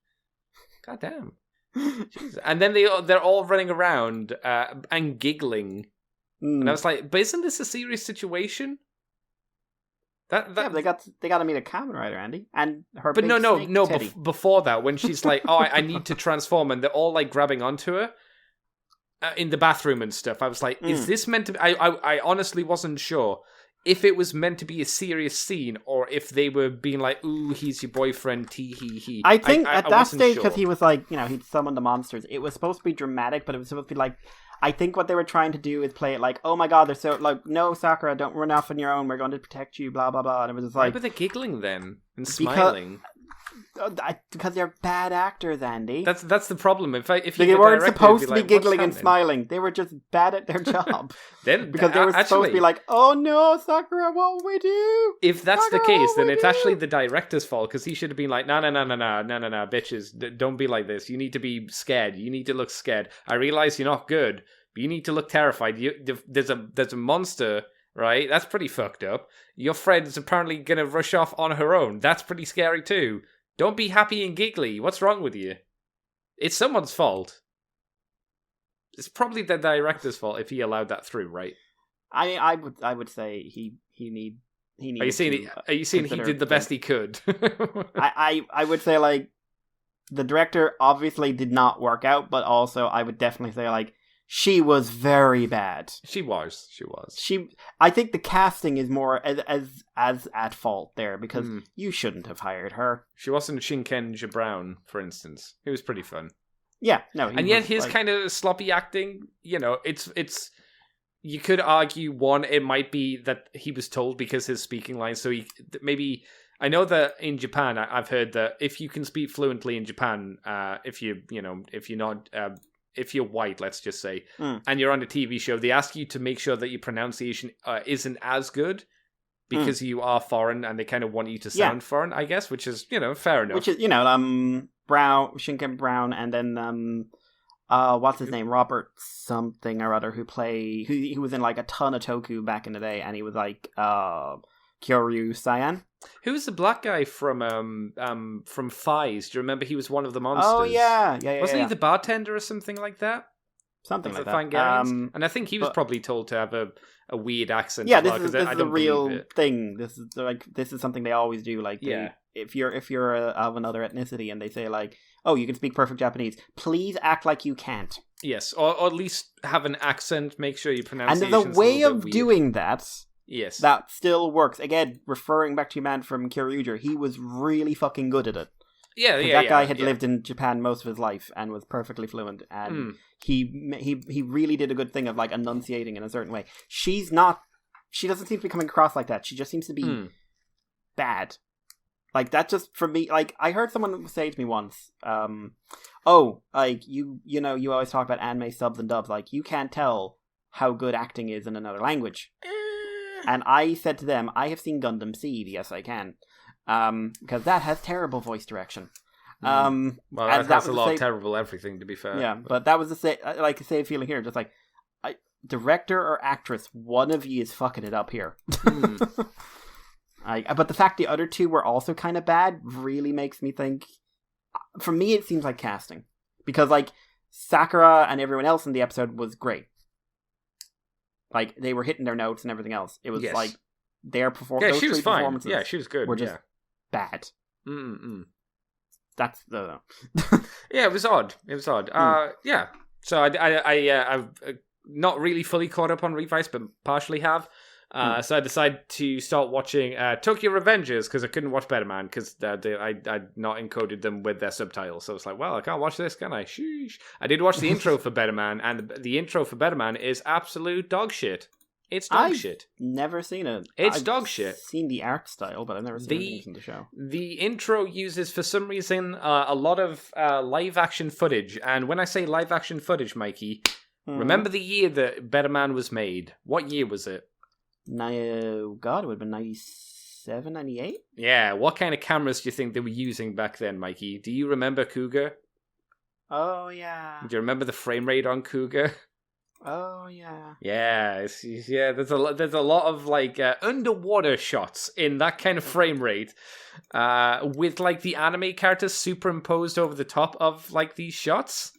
God damn. Jesus. And then they're all running around and giggling. And I was like, but isn't this a serious situation? Yeah, they got to meet a Kamen Rider, Andy, and her. But big no. teddy. Before that, when she's like, "Oh, I need to transform," and they're all like grabbing onto her in the bathroom and stuff. I was like, "Is this meant to be?" I honestly wasn't sure if it was meant to be a serious scene or if they were being like, "Ooh, he's your boyfriend." Tee hee hee. I think at that stage, because he was like, he'd summoned the monsters. It was supposed to be dramatic, but it was supposed to be like. I think what they were trying to do is play it like, oh my god, they're so, like, no, Sakura, don't run off on your own, we're going to protect you, blah, blah, blah. And it was just like... Why were they giggling then? And smiling? Because they're bad actors, Andy. That's the problem. If they weren't supposed to be giggling and smiling. They were just bad at their job. Because they were supposed to be like, oh no, Sakura, what will we do? If that's the case, then it's actually the director's fault, because he should have been like, no, bitches, don't be like this. You need to be scared. You need to look scared. I realize you're not good, but you need to look terrified. There's a monster, right? That's pretty fucked up. Your friend's apparently going to rush off on her own. That's pretty scary too. Don't be happy and giggly. What's wrong with you? It's someone's fault. It's probably the director's fault if he allowed that through, right? I would say he needs. Are you saying he did the best he could? I would say, like, the director obviously did not work out, but also I would definitely say, like, she was very bad. She was. I think the casting is more as at fault there, because you shouldn't have hired her. She wasn't Shinkenja Brown, for instance. It was pretty fun. Yeah, no. And yet his kind of sloppy acting, it's you could argue, one, it might be that he was told because his speaking lines, so he maybe... I know that in Japan, I've heard that if you can speak fluently in Japan, if you're white, let's just say, and you're on a TV show, they ask you to make sure that your pronunciation isn't as good because you are foreign, and they kind of want you to sound foreign, I guess, which is, fair enough. Which is, Shinken Brown, and then, what's his name? Robert something or other, who was in like a ton of Toku back in the day, and he was like, Kyoryu Cyan. Who was the black guy from Fies? Do you remember he was one of the monsters? Oh yeah. Wasn't he the bartender or something like that? Something like that. And I think he was probably told to have a weird accent. Yeah, as well, this is a real thing. This is something they always do. Like, if you're of another ethnicity and they say like, oh, you can speak perfect Japanese, please act like you can't. Yes, or at least have an accent. Make sure your pronunciation. And there's a way of doing that. Yes. That still works. Again, referring back to your man from Kyoryuger, he was really fucking good at it. That guy had lived in Japan most of his life and was perfectly fluent, and he really did a good thing of like enunciating in a certain way. She doesn't seem to be coming across like that. She just seems to be bad. Like, that just, for me, like, I heard someone say to me once, you always talk about anime subs and dubs, like, you can't tell how good acting is in another language. And I said to them, I have seen Gundam Seed, yes I can. Because that has terrible voice direction. Well, that has a lot of terrible everything, to be fair. Yeah, but that was the same feeling here. Just like, director or actress, one of you is fucking it up here. But the fact the other two were also kind of bad really makes me think... For me, it seems like casting. Because, like, Sakura and everyone else in the episode was great. Like, they were hitting their notes and everything else. It was like their performance. Yeah, she was fine. Yeah, she was good. Were just bad. That's the. Yeah, it was odd. Yeah. So I've not really fully caught up on Revice, but partially have. So I decided to start watching Tokyo Revengers because I couldn't watch Better Man because I'd not encoded them with their subtitles. So it's like, well, I can't watch this, can I? Sheesh. I did watch the intro for Better Man, and the intro for Better Man is absolute dog shit. It's dog shit. Never seen it. It's dog shit. I've seen the art style, but I've never seen anything from the show. The intro uses, for some reason, a lot of live action footage. And when I say live action footage, Mikey, remember the year that Better Man was made. What year was it? No, God, it would have been 97, 98? Yeah, what kind of cameras do you think they were using back then, Mikey? Do you remember Cougar? Oh, yeah. Do you remember the frame rate on Cougar? Oh, yeah. Yeah, there's a lot of, like, underwater shots in that kind of frame rate, with, like, the anime characters superimposed over the top of, like, these shots.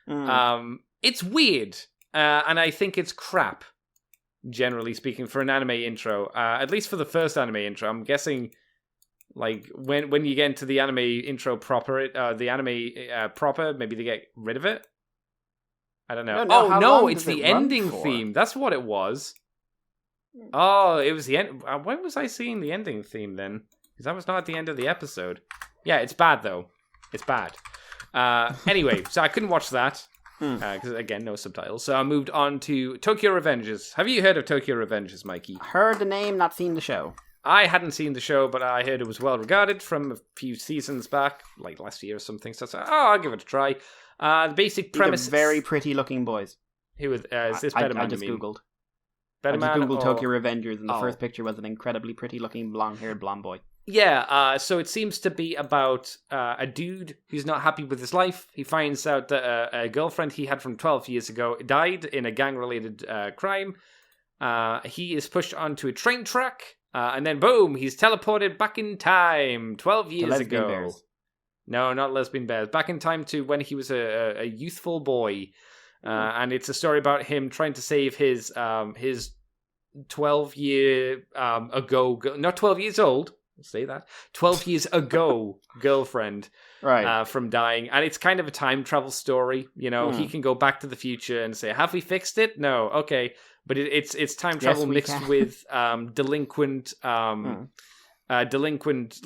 It's weird, and I think it's crap. Generally speaking, for an anime intro, at least for the first anime intro, I'm guessing, like, when you get into the anime intro proper, maybe they get rid of it. I don't know. No, it's the ending theme. That's what it was. Oh, it was the end. When was I seeing the ending theme then? Because that was not at the end of the episode. Yeah, it's bad though. It's bad. Anyway, so I couldn't watch that. Because, again, no subtitles. So I moved on to Tokyo Revengers. Have you heard of Tokyo Revengers, Mikey? Heard the name, not seen the show. I hadn't seen the show, but I heard it was well regarded from a few seasons back, like last year or something. So I said, I'll give it a try. The basic premise... These are very pretty looking boys. Is this Better Man? I just Googled. Better Man? I just Googled Tokyo Revengers, and the first picture was an incredibly pretty looking blonde-haired blonde boy. Yeah, so it seems to be about a dude who's not happy with his life. He finds out that a girlfriend he had from 12 years ago died in a gang-related crime. He is pushed onto a train track, and then boom, he's teleported back in time 12 years ago. Bears. No, not lesbian bears. Back in time to when he was a youthful boy. And it's a story about him trying to save his 12-year ago... Not 12 years old. say that, 12 years ago girlfriend Right. from dying. And it's kind of a time travel story. You know, he can go back to the future and say, have we fixed it? No. Okay. But it's time travel mixed with delinquent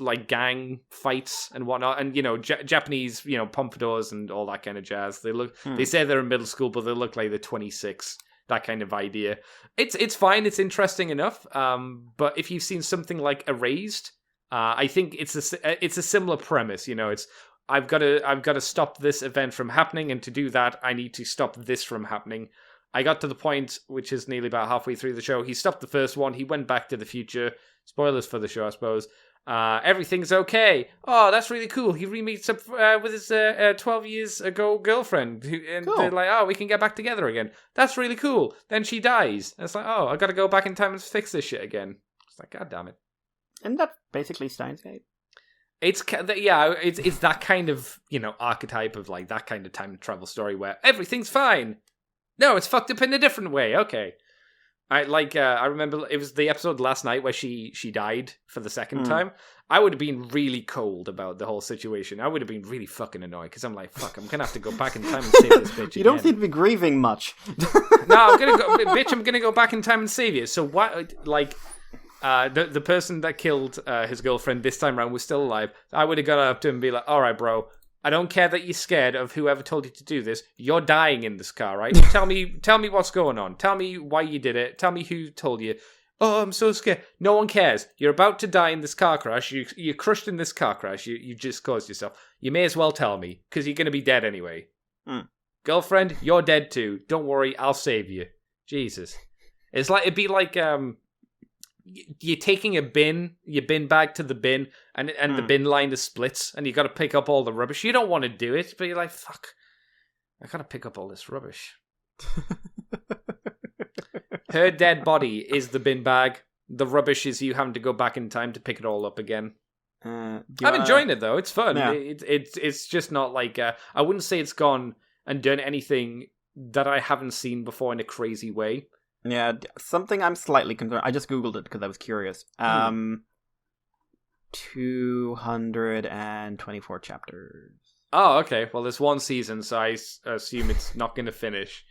like gang fights and whatnot, and Japanese pompadours and all that kind of jazz. They say they're in middle school, but they look like they're 26. That kind of idea. It's fine. It's interesting enough. But if you've seen something like Erased, I think it's a similar premise. It's I've got to stop this event from happening, and to do that, I need to stop this from happening. I got to the point, which is nearly about halfway through the show. He stopped the first one. He went back to the future. Spoilers for the show, I suppose. Everything's okay. Oh, that's really cool. He re-meets up with his 12 years ago girlfriend. Cool. They're like, oh, we can get back together again. That's really cool. Then she dies. And it's like, oh, I got to go back in time and fix this shit again. It's like, God damn it. Isn't that basically Steins Gate? It's that kind of, archetype of like that kind of time travel story where everything's fine. No, it's fucked up in a different way. Okay. I remember it was the episode last night where she died for the second time. I would have been really cold about the whole situation. I would have been really fucking annoyed because I'm like, fuck, I'm going to have to go back in time and save this bitch. You don't seem to be grieving much. No, I'm going to go back in time and save you. So what, the person that killed his girlfriend this time around was still alive. I would have got up to him and be like, all right, bro, I don't care that you're scared of whoever told you to do this. You're dying in this car, right? Tell me what's going on. Tell me why you did it. Tell me who told you. Oh, I'm so scared. No one cares. You're about to die in this car crash. You're crushed in this car crash. You just caused yourself. You may as well tell me, because you're going to be dead anyway. Girlfriend, you're dead too. Don't worry, I'll save you. Jesus. It'd be like you're taking your bin bag to the bin, and the bin line is splits, and you got to pick up all the rubbish. You don't want to do it, but you're like, fuck, I got to pick up all this rubbish. Her dead body is the bin bag. The rubbish is you having to go back in time to pick it all up again. I'm enjoying it though. It's fun. Yeah. It's just not like I wouldn't say it's gone and done anything that I haven't seen before in a crazy way. Yeah, something I'm slightly concerned. I just Googled it because I was curious. 224 chapters. Oh, okay. Well, there's one season, so I assume it's not going to finish,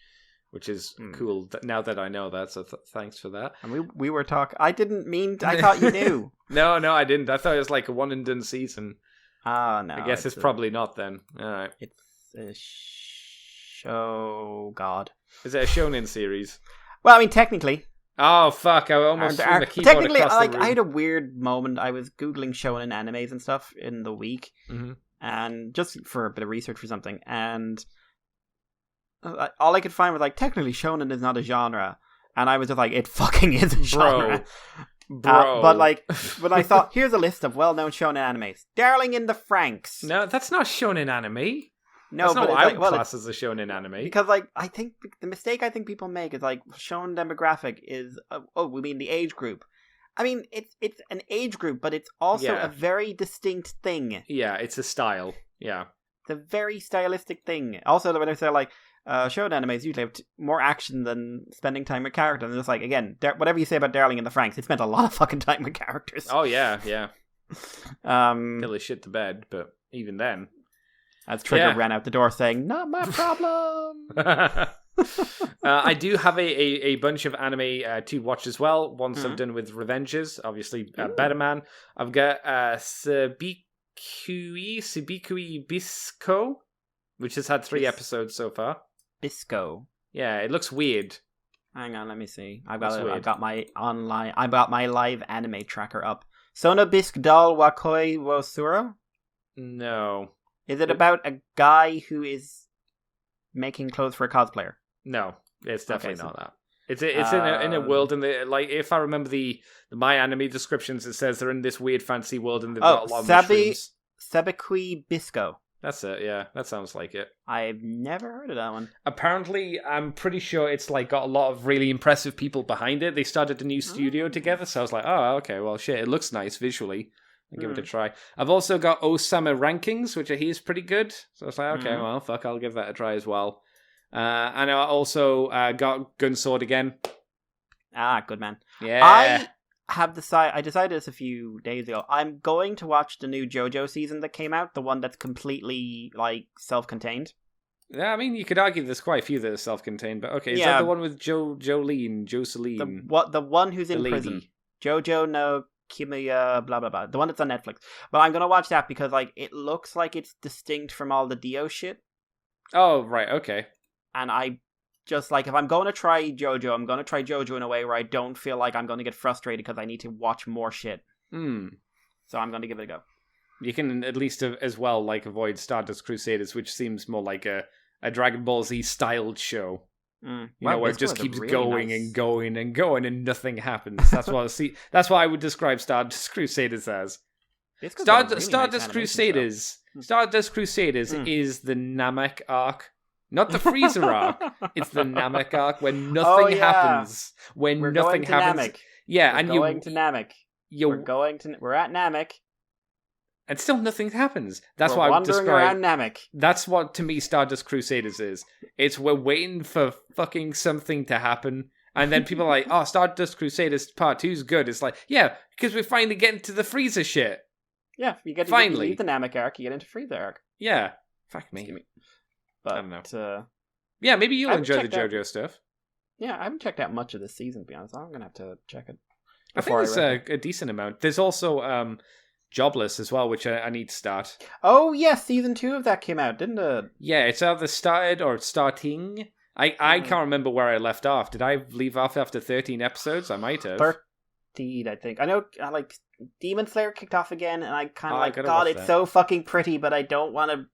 which is cool now that I know that, so thanks for that. And we were talking... I didn't mean... I thought you knew. No, I didn't. I thought it was like a one-and-done season. Oh, no. I guess it's probably not then. All right. It's a show... God. Is it a shonen series? Well, I mean, technically. Oh, fuck. I almost threw the keyboard technically, across the room. I had a weird moment. I was Googling shonen animes and stuff in the week. Mm-hmm. And just for a bit of research for something. And all I could find was like, technically, shonen is not a genre. And I was just like, it fucking is a genre. Bro. But when I thought, here's a list of well-known shonen animes. Darling in the Franxx. No, that's not shonen anime. No, that's not but what I would class as a shonen anime. Because, I think the mistake I think people make is, shonen demographic is, we mean the age group. I mean, it's an age group, but it's also a very distinct thing. Yeah, it's a style. Yeah. It's a very stylistic thing. Also, when I say, shonen animes usually have more action than spending time with characters. And it's again, whatever you say about Darling in the Franxx, it spent a lot of fucking time with characters. Oh, yeah. Till they shit to bed, but even then. As Trigger ran out the door saying, not my problem! I do have a bunch of anime to watch as well. Once I've done with Revenges, obviously Better Man. I've got Subikui Bisco, which has had 3 episodes so far. Bisco? Yeah, it looks weird. Hang on, let me see. I've got my live anime tracker up. Sonobisk Dal Wakoi wo Suro? No. Is it about a guy who is making clothes for a cosplayer? No, it's definitely not that. It's in a world, and if I remember the My Anime descriptions, it says they're in this weird fantasy world, and they've got a lot of mushrooms. Sabikui Bisco. That's it. Yeah, that sounds like it. I've never heard of that one. Apparently, I'm pretty sure it's got a lot of really impressive people behind it. They started a new studio together, so I was like, oh, okay, well, shit, it looks nice visually. I'll give it a try. I've also got Osama Rankings, which I hear is pretty good. So I was like, okay, well, fuck, I'll give that a try as well. And I also got Gunsword again. Ah, good man. Yeah. I decided this a few days ago. I'm going to watch the new JoJo season that came out, the one that's completely like self-contained. Yeah, I mean, you could argue there's quite a few that are self-contained, but okay, is Yeah. that the one with Jocelyn? The one who's in The lady. prison. JoJo no Kimiya, blah blah blah. The one that's on Netflix. But I'm gonna watch that because like it looks like it's distinct from all the Dio shit. Oh, right, okay. And I just like, if I'm going to try JoJo, I'm going to try JoJo in a way where I don't feel like I'm going to get frustrated because I need to watch more shit. So I'm going to give it a go. You can at least as well like avoid Stardust Crusaders, which seems more like a Dragon Ball Z styled show. You know, where it just keeps really going nice. and going and going and nothing happens. That's what I would describe Stardust Crusaders as. Stardust Crusaders. Stardust Crusaders is the Namek arc. Not the Frieza arc. It's the Namek arc where nothing happens. When We're nothing going to happens. Namek. Yeah, We're and going to Namek. We're at Namek. And still nothing happens. That's We're what I would wandering describe. around Namek. That's what, to me, Stardust Crusaders is. It's we're waiting for fucking something to happen. And then people are like, oh, Stardust Crusaders Part 2 is good. It's like, yeah, because we're finally getting to the Frieza shit. Yeah, you get to Finally. leave the Namek arc, you get into Frieza arc. Yeah. Fuck me. But, I don't know. Yeah, maybe you'll I've enjoy the checked JoJo stuff. Yeah, I haven't checked out much of this season, to be honest. I'm going to have to check it. I think there's a decent amount. There's also Jobless as well, which I need to start. Oh, yes, season 2 of that came out, didn't it? Yeah, it's either started or starting. I can't remember where I left off. Did I leave off after 13 episodes? I might have. 13, I think. I know, like, Demon Slayer kicked off again, and I kind of I gotta God, watch it's that. so fucking pretty, but I don't want to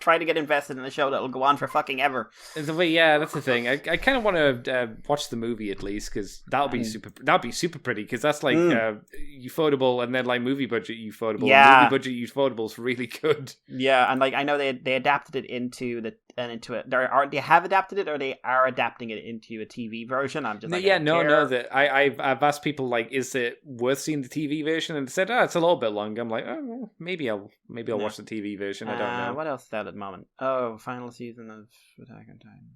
try to get invested in a show that'll go on for fucking ever. Yeah, that's the thing. I kind of want to watch the movie at least because that'll be super pretty because that's like ufotable and then like movie budget ufotable. Yeah, movie budget ufotable is really good. Yeah, and like I know they adapted it into it. They have adapted it or they are adapting it into a TV version. I'm just like, no. That I've asked people like, is it worth seeing the TV version? And they said, it's a little bit long. I'm like, oh, well, maybe I'll watch the TV version. I don't know. What else is out at the moment? Oh, final season of Attack on Titan.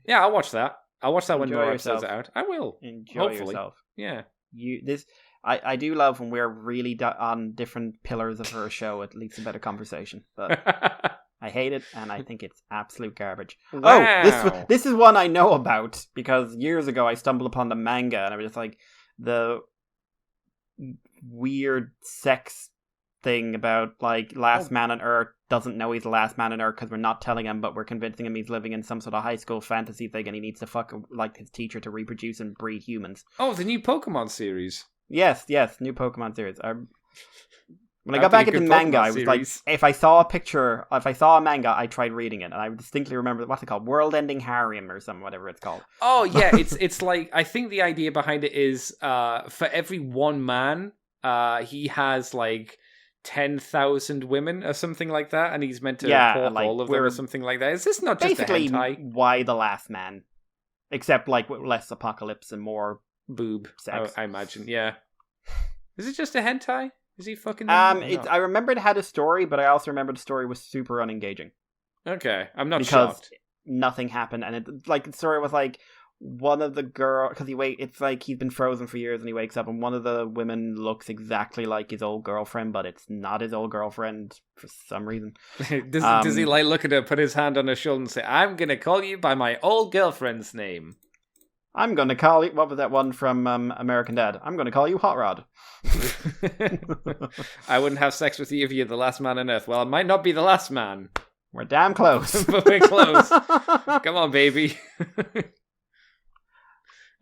Yeah, I'll watch that. I'll watch that when Enjoy more yourself. episodes are out. I will. Enjoy Hopefully. yourself. Yeah. I do love when we're really on different pillars of her show. It leads to better conversation. But I hate it, and I think it's absolute garbage. Wow. Oh, this is one I know about, because years ago I stumbled upon the manga, and I was just like, the weird sex thing about, like, last man on Earth doesn't know he's the last man on Earth because we're not telling him, but we're convincing him he's living in some sort of high school fantasy thing, and he needs to fuck, like, his teacher to reproduce and breed humans. Oh, the new Pokemon series. Yes, new Pokemon series. When I got back into manga, I was like, if I saw a manga, I tried reading it, and I distinctly remember, what's it called? World Ending Harem or something, whatever it's called. Oh, yeah, it's like, I think the idea behind it is, for every one man, he has, like, 10,000 women or something like that, and he's meant to pork like, all of them or something like that. Is this not just basically a hentai? Why the last man? Except, like, with less apocalypse and more boob sex. I imagine, yeah. Is it just a hentai? Is he fucking... I remember it had a story, but I also remember the story was super unengaging. Okay, I'm not because shocked. Nothing happened, and it, like, the story was like, one of the girl, because it's like he's been frozen for years, and he wakes up, and one of the women looks exactly like his old girlfriend, but it's not his old girlfriend for some reason. Does he like look at her, put his hand on her shoulder, and say, "I'm gonna call you by my old girlfriend's name"? I'm gonna call you. What was that one from American Dad? I'm gonna call you Hot Rod. I wouldn't have sex with you if you're the last man on Earth. Well, I might not be the last man. We're damn close, but we're close. Come on, baby.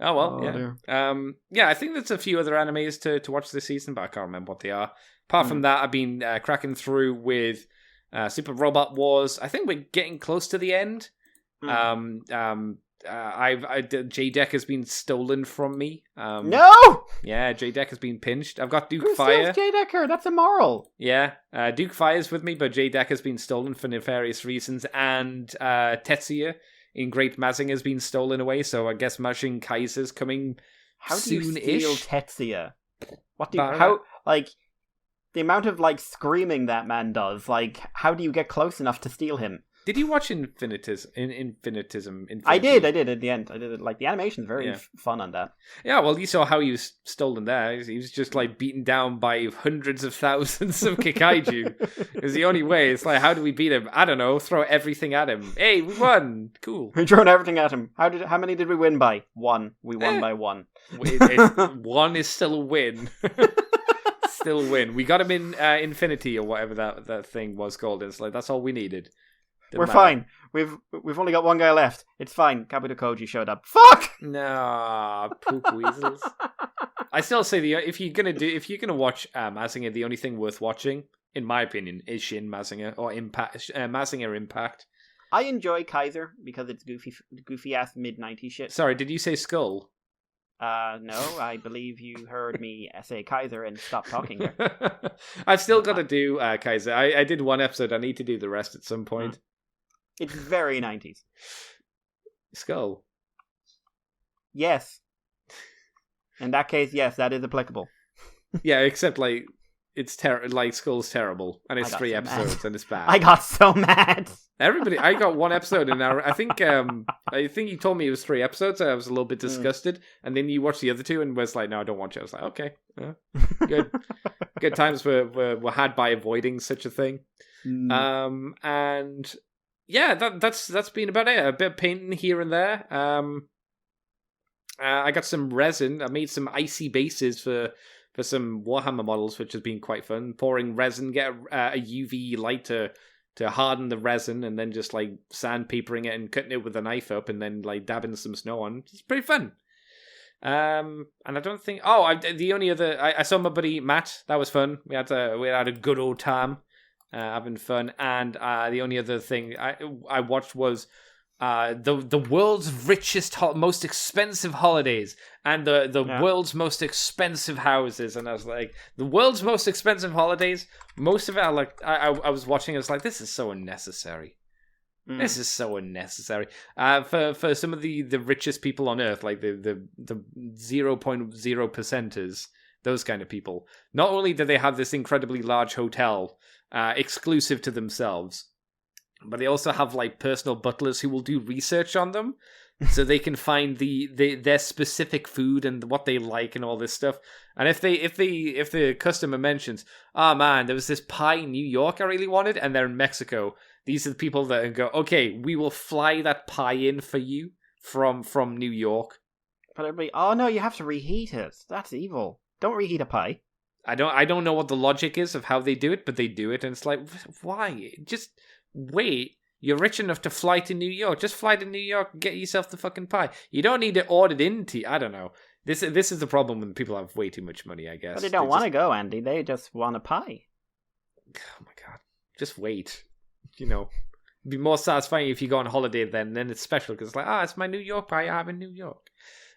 Oh, well, yeah. Yeah, I think there's a few other animes to watch this season, but I can't remember what they are. Apart from that, I've been cracking through with Super Robot Wars. I think we're getting close to the end. J-Deck has been stolen from me. No! Yeah, J-Deck has been pinched. I've got Duke Who Fire. steals J-Decker? That's immoral. Yeah, Duke Fire's with me, but J-Deck has been stolen for nefarious reasons, and Tetsuya in Great Mazing has been stolen away, so I guess Majin Kaiser's coming How do you steal soon-ish. Tetsuya? What do you, how, like, the amount of, like, screaming that man does, like, how do you get close enough to steal him? Did you watch Infinitism? I did at the end. I did it. Like, the animation's very fun on that. Yeah, well, you saw how he was stolen there. He was just, like, beaten down by hundreds of thousands of Kikaiju. It was the only way. It's like, how do we beat him? I don't know. Throw everything at him. Hey, we won. Cool. We thrown everything at him. How many did we win by? 1. We won by 1. One is still a win. Still a win. We got him in Infinity or whatever that thing was called. It's like, that's all we needed. We're fine. We've only got one guy left. It's fine. Kabuto Koji showed up. Fuck! No, poop weasels. I still say if you're gonna watch Mazinger, the only thing worth watching, in my opinion, is Shin Mazinger or Mazinger Impact. I enjoy Kaiser because it's goofy ass mid-90s shit. Sorry, did you say Skull? No, I believe you heard me say Kaiser and stop talking there. I've still got to do Kaiser. I did one episode. I need to do the rest at some point. It's very 90s. Skull. Yes. In that case, yes, that is applicable. Yeah, except like it's like Skull's terrible, and it's 3 episodes, and it's bad. I got so mad. I got 1 episode, and I think you told me it was 3 episodes. I was a little bit disgusted, and then you watched the other 2, and was like, "No, I don't watch it." I was like, "Okay, good, good times were had by avoiding such a thing." And yeah, that's been about it. A bit of painting here and there. I got some resin. I made some icy bases for some Warhammer models, which has been quite fun. Pouring resin, get a UV light to harden the resin, and then just like sandpapering it and cutting it with a knife up, and then like dabbing some snow on. It's pretty fun. And I don't think. The only other I saw my buddy Matt. That was fun. We had a good old time. Having fun, and the only other thing I watched was the world's richest, most expensive holidays, and the world's most expensive houses. And I was like, the world's most expensive holidays. Most of it, I was watching. I was like, this is so unnecessary. This is so unnecessary. For some of the richest people on Earth, like the 0.0%ers, those kind of people. Not only do they have this incredibly large hotel. Exclusive to themselves, but they also have like personal butlers who will do research on them, so they can find their specific food and what they like and all this stuff. And if the customer mentions, "Oh man, there was this pie in New York I really wanted," and they're in Mexico, these are the people that go, "Okay, we will fly that pie in for you from New York." But everybody, oh no, you have to reheat it. That's evil. Don't reheat a pie. I don't know what the logic is of how they do it, but they do it, and it's like, why? Just wait. You're rich enough to fly to New York. Just fly to New York and get yourself the fucking pie. You don't need it ordered into. I don't know. This is the problem when people have way too much money, I guess. But they don't want to go, Andy. They just want a pie. Oh my god. Just wait. You know, it'd be more satisfying if you go on holiday then it's special, because it's like, it's my New York pie I have in New York.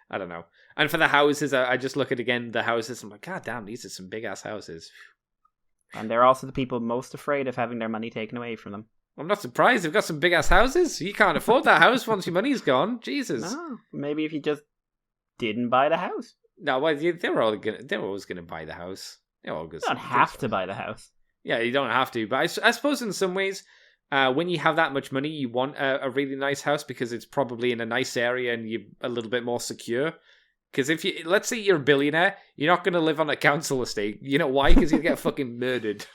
I don't know. And for the houses, I just look at, again, the houses. I'm like, god damn, these are some big-ass houses. And they're also the people most afraid of having their money taken away from them. I'm not surprised. They've got some big-ass houses. You can't afford that house once your money's gone. Jesus. No, maybe if you just didn't buy the house. No, well, they're always going to buy the house. You don't have to buy the house. Yeah, you don't have to. But I suppose in some ways, when you have that much money, you want a really nice house because it's probably in a nice area and you're a little bit more secure. Because let's say you're a billionaire, you're not going to live on a council estate. You know why? Because you get fucking murdered.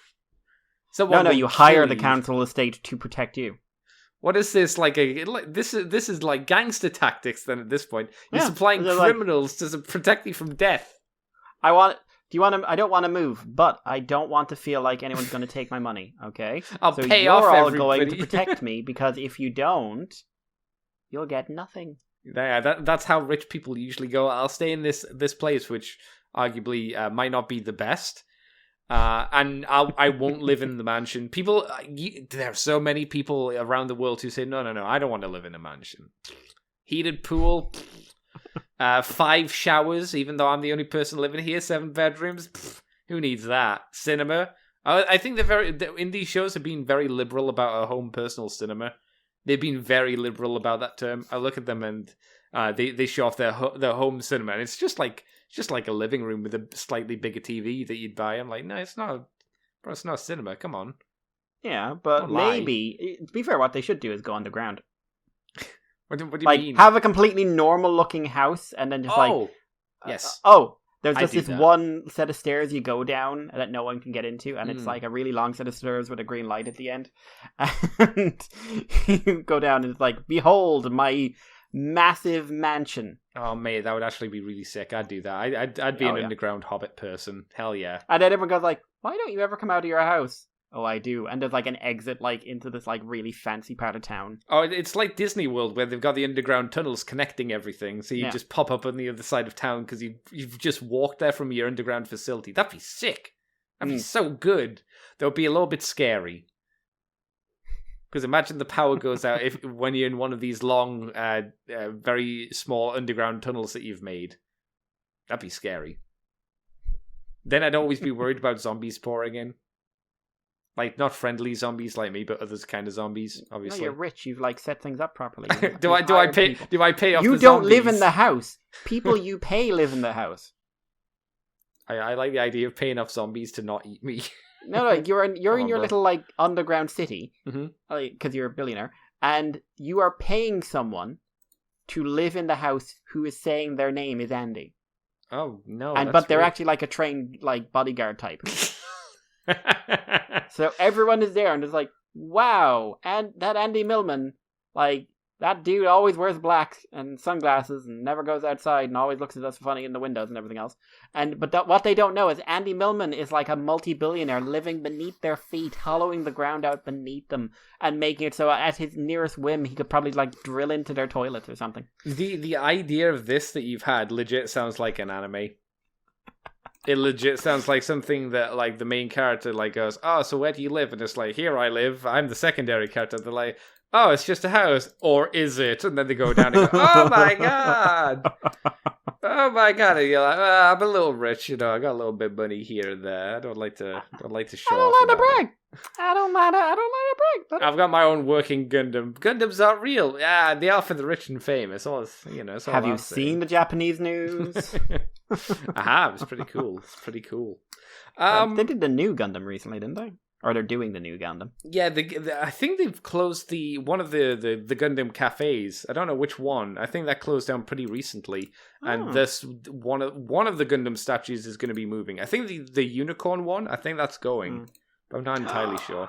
No, you hire the council estate to protect you. What is this this is like gangster tactics? Then at this point, you're supplying criminals to protect you from death. I don't want to move, but I don't want to feel like anyone's going to take my money. Okay, I'll pay off everybody. You're all going to protect me because if you don't, you'll get nothing. Yeah, that's how rich people usually go. I'll stay in this place, which arguably might not be the best, and I won't live in the mansion. People, there are so many people around the world who say, no, I don't want to live in a mansion. Heated pool, 5 showers, even though I'm the only person living here, 7 bedrooms. Who needs that? Cinema. I think in these shows have been very liberal about a home personal cinema. They've been very liberal about that term. I look at them and they show off their home cinema, and it's just like a living room with a slightly bigger TV that you'd buy. I'm like, no, it's not. Bro, it's not a cinema. Come on. Yeah, but Don't lie. maybe, to be fair, what they should do is go underground. What do you Like, mean? have a completely normal-looking house, and then just yes. There's I just do this that. one set of stairs you go down that no one can get into, and it's Mm. like a really long set of stairs with a green light at the end. And you go down, and it's like, behold my massive mansion. Oh, mate, that would actually be really sick. I'd do that. I'd be Oh, an yeah. underground hobbit person. Hell yeah. And then everyone goes like, why don't you ever come out of your house? Oh, I do. And there's like an exit like into this like really fancy part of town. Oh, it's like Disney World where they've got the underground tunnels connecting everything, so you Yeah. just pop up on the other side of town because you've just walked there from your underground facility. That'd be sick. That'd be so good. That would be a little bit scary. Because imagine the power goes out when you're in one of these long, very small underground tunnels that you've made. That'd be scary. Then I'd always be worried about zombies pouring in. Like, not friendly zombies like me, but others kind of zombies, No, obviously. you're rich. You've like set things up properly. do I pay off You the don't zombies? live in the house. People you pay live in the house. I like the idea of paying off zombies to not eat me. No, you're in Come your on, bro. little like underground city, Mhm. because you're a billionaire, and you are paying someone to live in the house who is saying their name is Andy, Oh no! but they're actually like a trained like bodyguard type. So everyone is there and it's like, wow, and that Andy Millman, like that dude always wears black and sunglasses and never goes outside and always looks at us funny in the windows and everything else. But what they don't know is Andy Millman is like a multi-billionaire living beneath their feet, hollowing the ground out beneath them and making it so at his nearest whim he could probably like drill into their toilets or something. The idea of this that you've had legit sounds like an anime. It legit sounds like something that like the main character like goes, oh, so where do you live? And it's like, here I live. I'm the secondary character. They're like, oh, it's just a house, or is it? And then they go down and go, oh my god, oh my god. And you're like, well, I'm a little rich, I got a little bit of money here and there. I don't like to show I off. don't like to about it. brag. I don't like to brag. But I've got my own working Gundam. Gundams aren't real. Yeah, they are for the rich and famous. It's all have you I'm saying. seen the Japanese news? I have. It's pretty cool. They did the new Gundam recently, didn't they? Or they're doing the new Gundam. Yeah, I think they've closed one of the Gundam cafes. I don't know which one. I think that closed down pretty recently. And this one of the Gundam statues is going to be moving. I think the unicorn one. I think that's going. But I'm not entirely sure.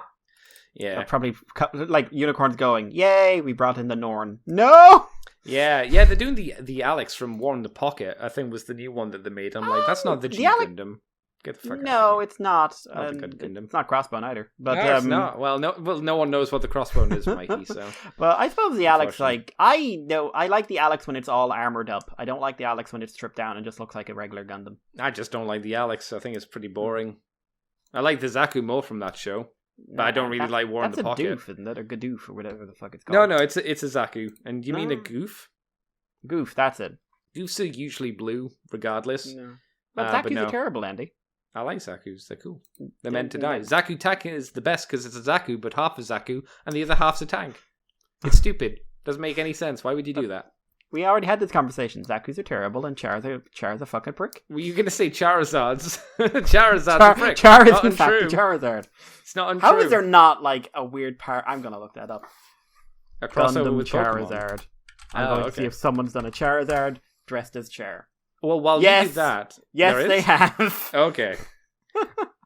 Yeah, They're probably like unicorns going, yay! We brought in the Norn. No. yeah. They're doing the Alex from War in the Pocket. I think was the new one that they made. I'm like, that's not the G Gundam. Get the fuck out. No, it's not. Not the good Gundam. It's not Crossbone either. But No, it's not. Well, no one knows what the crossbone is, Mikey. So, well, I suppose the Alex, Unfortunately. like, I like the Alex when it's all armored up. I don't like the Alex when it's stripped down and just looks like a regular Gundam. I just don't like the Alex. I think it's pretty boring. I like the Zaku more from that show, but I don't really like War in the Pocket. That's a doof, isn't it? Or Gadoof, or whatever the fuck it's called. No, it's a Zaku. And you mean a No. goof? Goof, that's it. Goofs are usually blue, regardless. No. But but Zaku's no. a terrible, Andy. I like Zakus. They're cool. They're Yeah, meant to yeah. die. Zaku Tank is the best because it's a Zaku, but half a Zaku, and the other half's a tank. It's stupid. Doesn't make any sense. Why would you do that? We already had this conversation. Zaku's are terrible, and Char's a fucking prick. Were you going to say Charizard's? Charizard's a prick. Char is Not in fact untrue. the Charizard. It's not untrue. How is there not like a weird part? I'm gonna look that up. a crossover Gundam with Pokemon? Charizard. I'm Oh, going to see if someone's done a Charizard dressed as Char. Well, while Yes. you do that, Yes, there they is? have. Okay.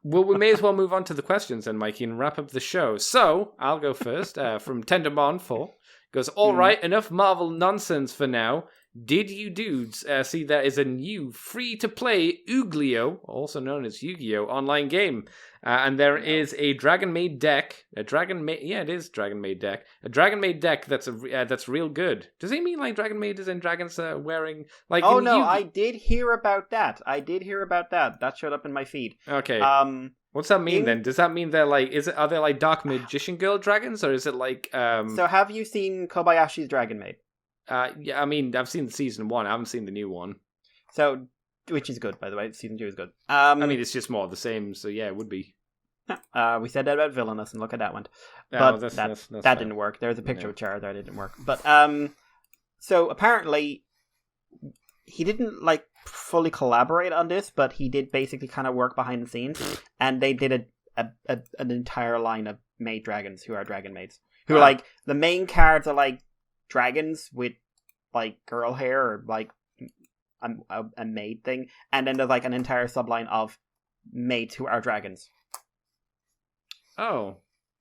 Well, we may as well move on to the questions then, Mikey, and wrap up the show. So, I'll go first. From Tendermon4 goes, all right, enough Marvel nonsense for now. Did you dudes see there is a new free-to-play Ooglio, also known as Yu-Gi-Oh! Online game? And there is a dragon-made deck. It is dragon-made deck. A dragon-made deck that's real good. Does he mean like dragon-made as in dragons wearing... like? Oh in no, Yu-Gi- I did hear about that. That showed up in my feed. Okay. Um, What's that mean in- then? Does that mean they're like... Are they like Dark Magician Girl dragons? Or is it like... so have you seen Kobayashi's Dragon Maid? Yeah, I mean, I've seen season 1. I haven't seen the new one. So, which is good, by the way. Season 2 is good. I mean, it's just more of the same, so yeah, it would be. We said that about Villainous, and look at that one. Yeah, But that's that fine. didn't work. There's a picture No. of Charizard, it didn't work. But so apparently he didn't like fully collaborate on this, but he did basically kind of work behind the scenes, and they did an entire line of maid dragons who are dragon maids. Who are like, the main cards are like dragons with like girl hair or like a maid thing. And then there's like an entire subline of maids who are dragons. Oh.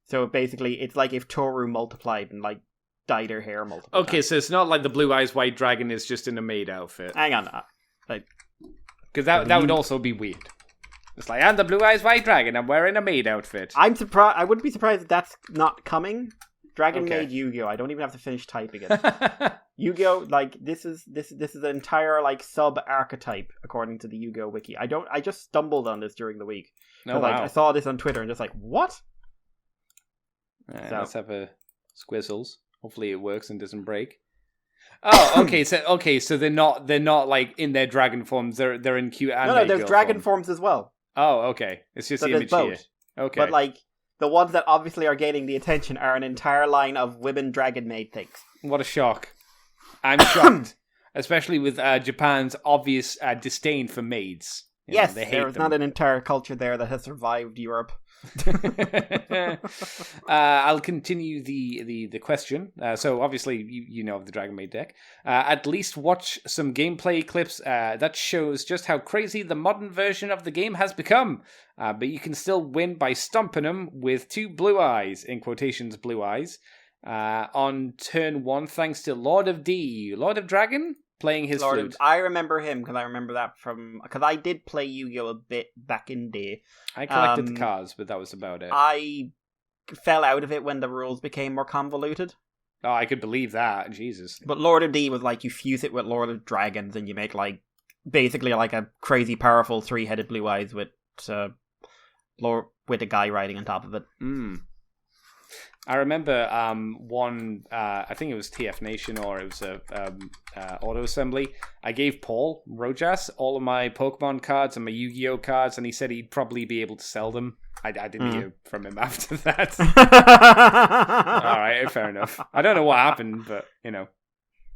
So basically, it's like if Toru multiplied and like dyed her hair multiple Okay, times. so it's not like the Blue Eyes White Dragon is just in a maid outfit. Hang on. Like, because that would also be weird. It's like, I'm the Blue Eyes White Dragon, I'm wearing a maid outfit. I'm surprised. I wouldn't be surprised if that's not coming. Dragon Okay. Maid Yu-Gi-Oh! I don't even have to finish typing it. Yu-Gi-Oh! Like this is an entire like sub archetype according to the Yu-Gi-Oh! Wiki. I just stumbled on this during the week. Oh, Like wow. I saw this on Twitter and just like, what? Alright, So- let's have a squizzles. Hopefully it works and doesn't break. Oh, okay. So they're not like in their dragon forms. They're in cute and No, there's girl dragon form. forms as well. Oh, okay. It's just So the there's image both. here. Okay. But like the ones that obviously are gaining the attention are an entire line of women dragon maid things. What a shock! I'm shocked, especially with Japan's obvious disdain for maids. You know, Yes, they hate there's them. not an entire culture there that has survived Europe. I'll continue the question. So obviously you know of the Dragon Maid deck. At least watch some gameplay clips that shows just how crazy the modern version of the game has become. But you can still win by stomping them with 2 blue eyes, in quotations blue eyes, on turn 1 thanks to Lord of D, Lord of Dragon, playing his flute. I remember him because I remember that because I did play Yu-Gi-Oh! A bit back in day. I collected the cards, but that was about it. I fell out of it when the rules became more convoluted. Oh, I could believe that. Jesus. But Lord of D was like you fuse it with Lord of Dragons and you make like basically like a crazy powerful 3-headed blue eyes with a guy riding on top of it. I remember one, I think it was TF Nation or it was a auto assembly. I gave Paul Rojas all of my Pokemon cards and my Yu-Gi-Oh cards, and he said he'd probably be able to sell them. I didn't hear from him after that. All right, fair enough. I don't know what happened, but you know,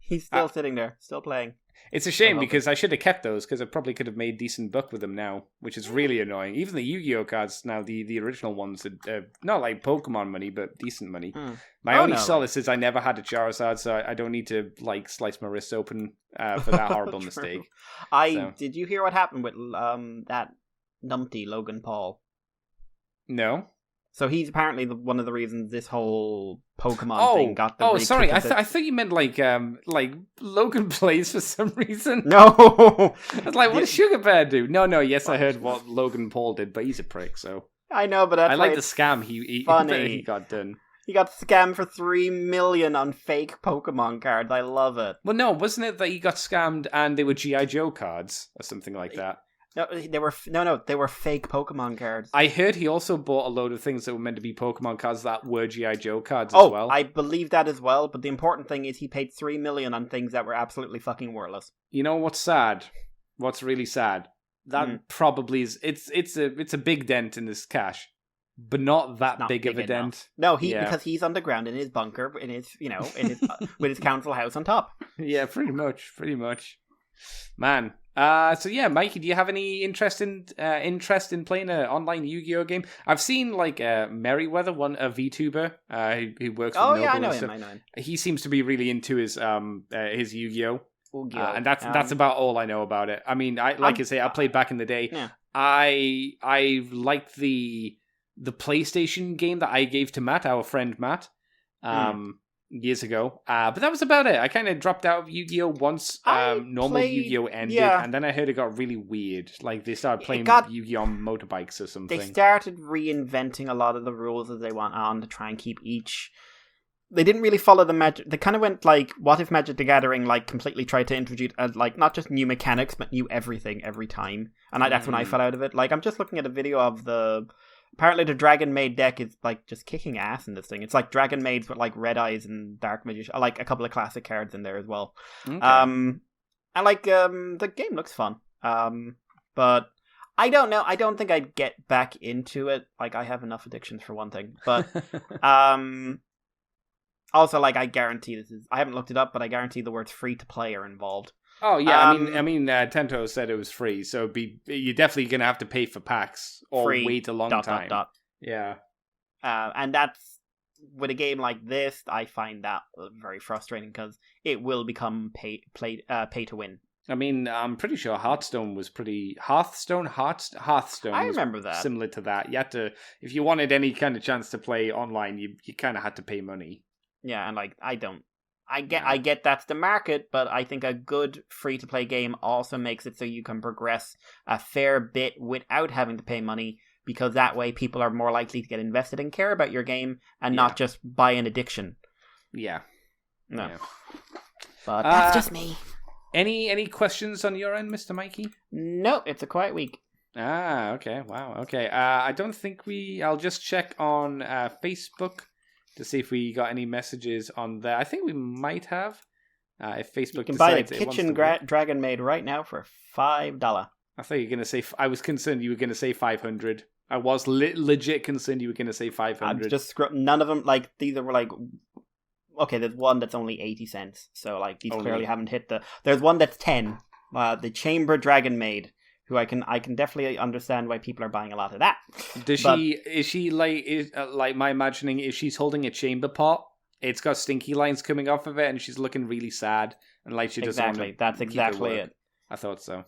He's still sitting there, still playing. it's a shame because I should have kept those because I probably could have made decent buck with them now, which is really annoying. Even the Yu-Gi-Oh cards now, the original ones, are not like Pokemon money, but decent money. My only solace is I never had a Charizard, so I don't need to like slice my wrists open for that horrible mistake. Did you hear what happened with that numpty Logan Paul? No. So he's apparently one of the reasons this whole Pokemon thing got the Oh, sorry. I retweet. thought you meant like Logan plays for some reason. No! I was like, what does Sugar Bear do? No. Yes, I heard what Logan Paul did, but he's a prick. So I know, but that's I like why the it's scam he funny. he got done. He got scammed for $3 million on fake Pokemon cards. I love it. Well, no, wasn't it that he got scammed and they were G.I. Joe cards or something like that? No, they were fake Pokemon cards. I heard he also bought a load of things that were meant to be Pokemon cards that were G.I. Joe cards as well. I believe that as well, but the important thing is he paid $3 million on things that were absolutely fucking worthless. You know what's sad? What's really sad? That probably is. It's a big dent in his cash, but not that Not big of a enough. dent. No, because he's underground in his bunker, in his with his council house on top. Yeah, pretty much. Man. So yeah, Mikey, do you have any interest in playing an online Yu-Gi-Oh game? I've seen like Merryweather, a VTuber who works with Noble. I know and him. stuff. He seems to be really into his Yu-Gi-Oh. And that's Um, about all I know about it. I mean, I played back in the day. Yeah. I liked the PlayStation game that I gave to Matt, our friend Matt, years ago. But that was about it. I kind of dropped out of Yu-Gi-Oh once normal Yu-Gi-Oh ended, and then I heard it got really weird. Like they started playing Yu-Gi-Oh on motorbikes or something. They started reinventing a lot of the rules as they went on to try and keep each. They didn't really follow the Magic. They kind of went like, what if Magic the Gathering like completely tried to introduce like not just new mechanics but new everything every time, and that's when I fell out of it. Like I'm just looking at a video of apparently the Dragon Maid deck is like just kicking ass in this thing. It's like Dragon Maids with like Red Eyes and Dark Magician, like a couple of classic cards in there as well. Okay. And like the game looks fun. But I don't know. I don't think I'd get back into it. Like I have enough addictions for one thing. But also like I guarantee I haven't looked it up, but I guarantee the words free to play are involved. Oh yeah, I mean, Tento said it was free, so you're definitely gonna have to pay for packs or Free, wait a long time. Yeah. And that's, with a game like this, I find that very frustrating because it will become pay to win. I mean, I'm pretty sure Hearthstone was Hearthstone I was remember that. similar to that. You had to, if you wanted any kind of chance to play online, you kind of had to pay money. Yeah, and like I get that's the market, but I think a good free to play game also makes it so you can progress a fair bit without having to pay money, because that way people are more likely to get invested and care about your game and not just buy an addiction. Yeah. No. Yeah. But that's just me. Any questions on your end, Mr. Mikey? No, it's a quiet week. Okay. Wow. Okay. I don't think I'll just check on Facebook to see if we got any messages on there. I think we might have. If Facebook you can buy the decides kitchen dragon made right now for $5. I thought you were going to say... I was concerned you were going to say 500. I was legit concerned you were going to say 500. I'm just none of them, like, these were like... Okay, there's one that's only 80 cents. So, like, these clearly haven't hit the... There's one that's 10. The Chamber Dragon Maid, who I can definitely understand why people are buying a lot of that. Is she like my imagining, if she's holding a chamber pot, it's got stinky lines coming off of it, and she's looking really sad, and like she doesn't want to That's exactly it. I thought so.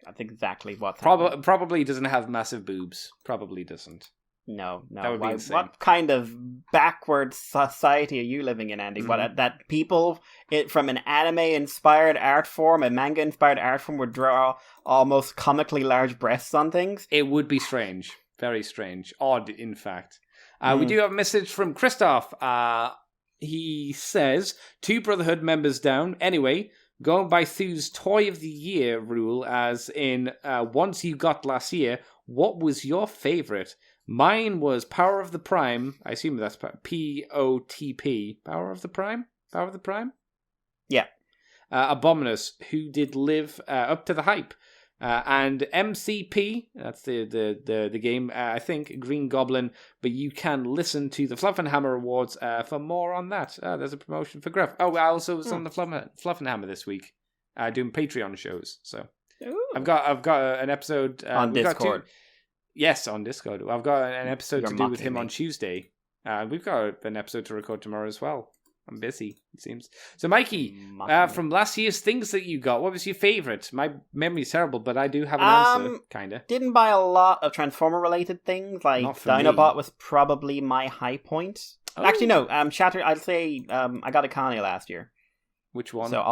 That's exactly what's happening. Probably doesn't have massive boobs. Probably doesn't. No. That would be insane. What kind of backward society are you living in, Andy? What that people from an anime-inspired art form, a manga-inspired art form, would draw almost comically large breasts on things? It would be strange. Very strange. Odd, in fact. We do have a message from Christoph. He says, 2 Brotherhood members down. Anyway, going by Thu's Toy of the Year rule, as in once you got last year, what was your favourite? Mine was Power of the Prime. I assume that's POTP. Power of the Prime? Power of the Prime? Yeah. Abominus, who did live up to the hype. And MCP, that's the game, I think, Green Goblin, but you can listen to the Fluff and Hammer Awards for more on that. There's a promotion for Gruff. Oh, I also was on the Fluff and Hammer this week, doing Patreon shows, so... Ooh. I've got an episode... on Discord. Yes, on Discord. I've got an episode to do with him on Tuesday. We've got an episode to record tomorrow as well. I'm busy, it seems. So, Mikey, from last year's things that you got, what was your favourite? My memory's terrible, but I do have an answer, kind of. Didn't buy a lot of Transformer-related things. Like, Dinobot was probably my high point. Oh. Actually, no. Shatter, I'd say I got a Akane last year. Which one? So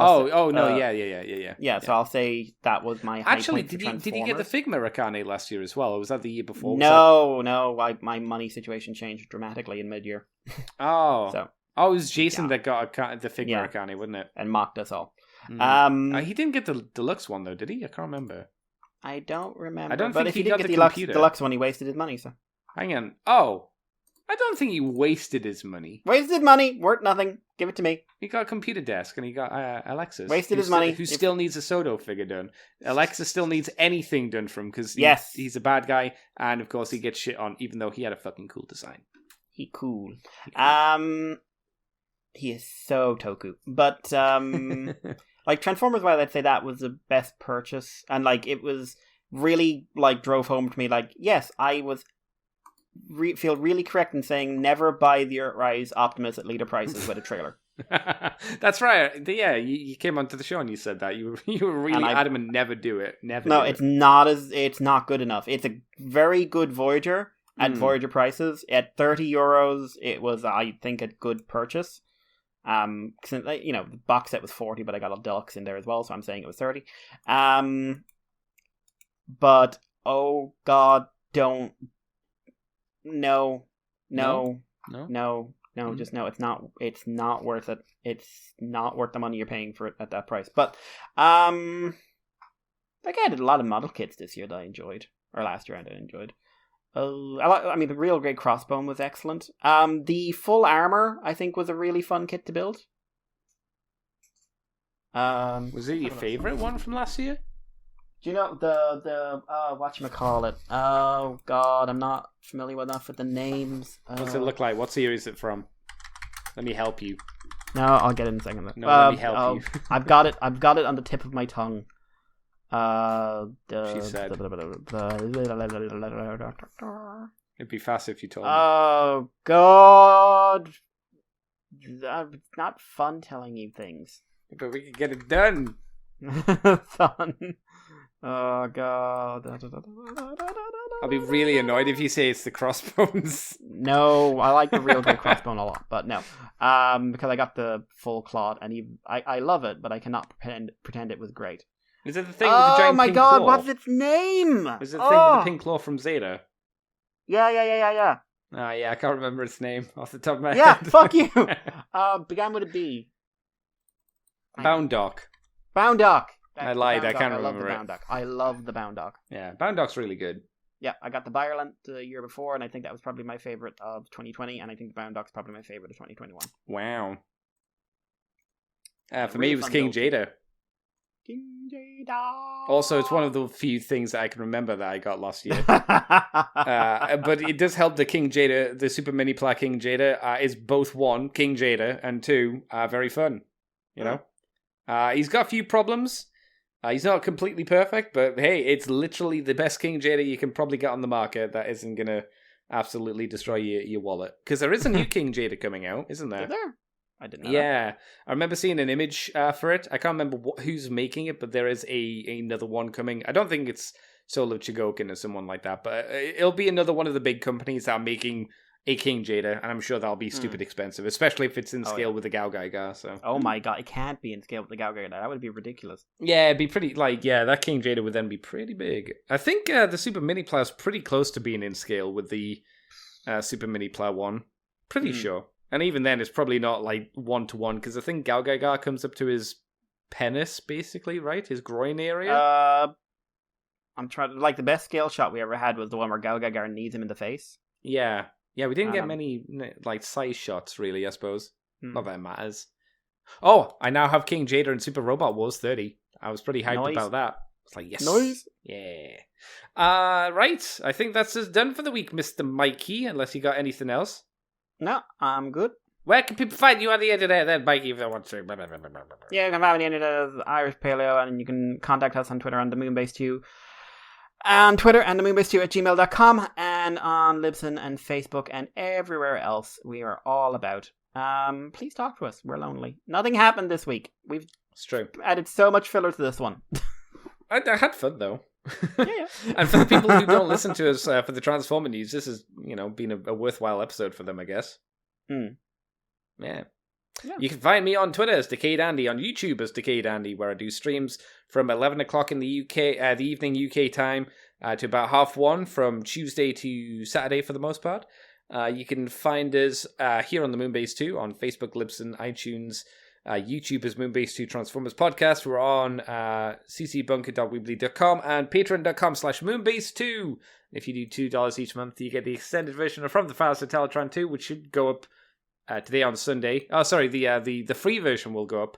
Yeah, so I'll say that was my high point for Transformers. Did you get the Figma Akane last year as well, or was that the year before? No. My money situation changed dramatically in mid-year. Oh. So... Oh, it was Jason that got the Figma Akane, wasn't it? And mocked us all. He didn't get the deluxe one, though, did he? I can't remember. I don't remember. I don't but think if he he didn't got get the deluxe one, he wasted his money, so... Hang on. Oh. I don't think he wasted his money. Wasted money, worth nothing. Give it to me. He got a computer desk and he got Alexis. Wasted his money. Who still needs a Soto figure done. Alexis still needs anything done from him because he's a bad guy, and of course he gets shit on, even though he had a fucking cool design. He cool. He is so toku. But, like, Transformers-wise, I'd say that was the best purchase. And, like, it was really, like, drove home to me, like, yes, I was... feel really correct in saying never buy the Earthrise Optimus at leader prices with a trailer. That's right. Yeah, you came onto the show and you said that. You were really adamant never do it. Never. No, it's not good enough. It's a very good Voyager at Voyager prices. At €30, it was, I think, a good purchase. The box set was 40, but I got a deluxe in there as well, so I'm saying it was 30. But oh god, don't. No, just no. It's not worth it. It's not worth the money you're paying for it at that price. But I did a lot of model kits this year that I enjoyed, or last year I enjoyed. The real great crossbone was excellent. The full armor I think was a really fun kit to build. Was it your favorite one from last year? Do you know the whatchamacallit? Oh god, I'm not familiar enough with the names. What's it look like? What series is it from? Let me help you. No, I'll get it in a second. No, let me help you. I've got it on the tip of my tongue. She said. It'd be faster if you told me. Oh, God. It's not fun telling you things. But we could get it done. Fun. Oh, God. I'll be really annoyed if you say it's the crossbones. No, I like the real great crossbone a lot, but no. Because I got the full claw, and I love it, but I cannot pretend it was great. Is it the thing with the giant my pink God, claw? what's its name? Is it the thing with the pink claw from Zeta? Yeah. Ah, yeah, I can't remember its name off the top of my Yeah, head. fuck you. Began with a B. Boundock. Boundock. I lied, I can't I love remember the it. Boundock. I love the Boundock. Yeah, Boundock's really good. Yeah, I got the Violent the year before, and I think that was probably my favorite of 2020, and I think the Boundock's probably my favorite of 2021. Wow. For Really me, it was fun King build. Jada. King Jada. Also, it's one of the few things that I can remember that I got last year. But it does help the King Jada, the Super Mini Pla King Jada, is both one, King Jada, and two, very fun. You know? He's got a few problems. He's not completely perfect, but hey, it's literally the best King Jada you can probably get on the market that isn't going to absolutely destroy your wallet. Because there is a new King Jada coming out, isn't there? Is there? I didn't know. Yeah, I remember seeing an image for it. I can't remember who's making it, but there is another one coming. I don't think it's Solo Chigokin or someone like that, but it'll be another one of the big companies that are making a King Jada, and I'm sure that'll be stupid expensive, especially if it's in scale with the Gao Gaiga. So. Oh my God, it can't be in scale with the Gao Gaiga. That would be ridiculous. Yeah, it'd be pretty, that King Jada would then be pretty big. I think the Super Mini Pla is pretty close to being in scale with the Super Mini Pla one. Pretty sure. And even then, it's probably not like 1-to-1, because I think Gao Gaiga comes up to his penis, basically, right? His groin area? I'm trying to, like, the best scale shot we ever had was the one where Gao Gaiga knees him in the face. Yeah. Yeah, we didn't get many, like, size shots, really, I suppose. Not that it matters. Oh, I now have King Jada and Super Robot Wars 30. I was pretty hyped about that. It's like, yes. Nice. Yeah. Right. I think that's us done for the week, Mr. Mikey, unless you got anything else. No, I'm good. Where can people find you on the internet then, Mikey, if they want to? Yeah, you can find me on the internet as Irish Paleo, and you can contact us on Twitter on the Moonbase 2. On Twitter and the Moonbase2 at gmail.com, and on Libsyn and Facebook and everywhere else we are all about. Please talk to us. We're lonely. Nothing happened this week. We've added so much filler to this one. I had fun, though. Yeah. And for the people who don't listen to us for the Transformer news, this has, been a worthwhile episode for them, I guess. Yeah. You can find me on Twitter as Decade Andy, on YouTube as Decade Andy, where I do streams from 11 o'clock in the UK, the evening UK time, to about 1:30 from Tuesday to Saturday for the most part. You can find us here on the Moonbase 2 on Facebook, Libsyn, iTunes, YouTube is Moonbase 2 Transformers Podcast. We're on ccbunker.weebly.com and patreon.com/Moonbase2. If you do $2 each month, you get the extended version of From the Files to Teletron 2, which should go up today on Sunday. Oh, sorry, the free version will go up.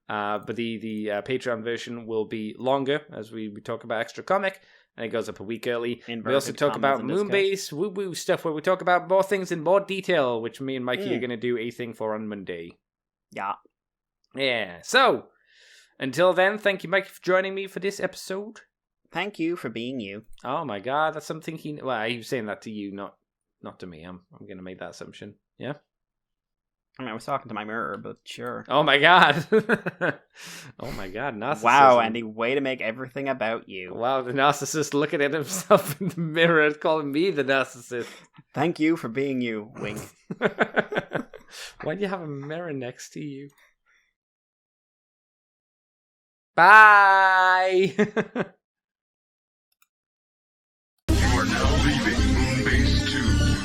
But the Patreon version will be longer, as we talk about extra comic, and it goes up a week early. We also talk about Moonbase woo-woo stuff, where we talk about more things in more detail, which me and Mikey are going to do a thing for on Monday. Yeah. So, until then, thank you, Mikey, for joining me for this episode. Thank you for being you. Oh my God, that's something he was saying that to you, not to me. I'm going to make that assumption. Yeah. I mean, I was talking to my mirror, but sure. Oh my God. Oh my God, narcissism. Wow, Andy, way to make everything about you. Wow, the narcissist looking at himself in the mirror and calling me the narcissist. Thank you for being you, wink. Why do you have a mirror next to you? Bye! You are now leaving Moonbase 2.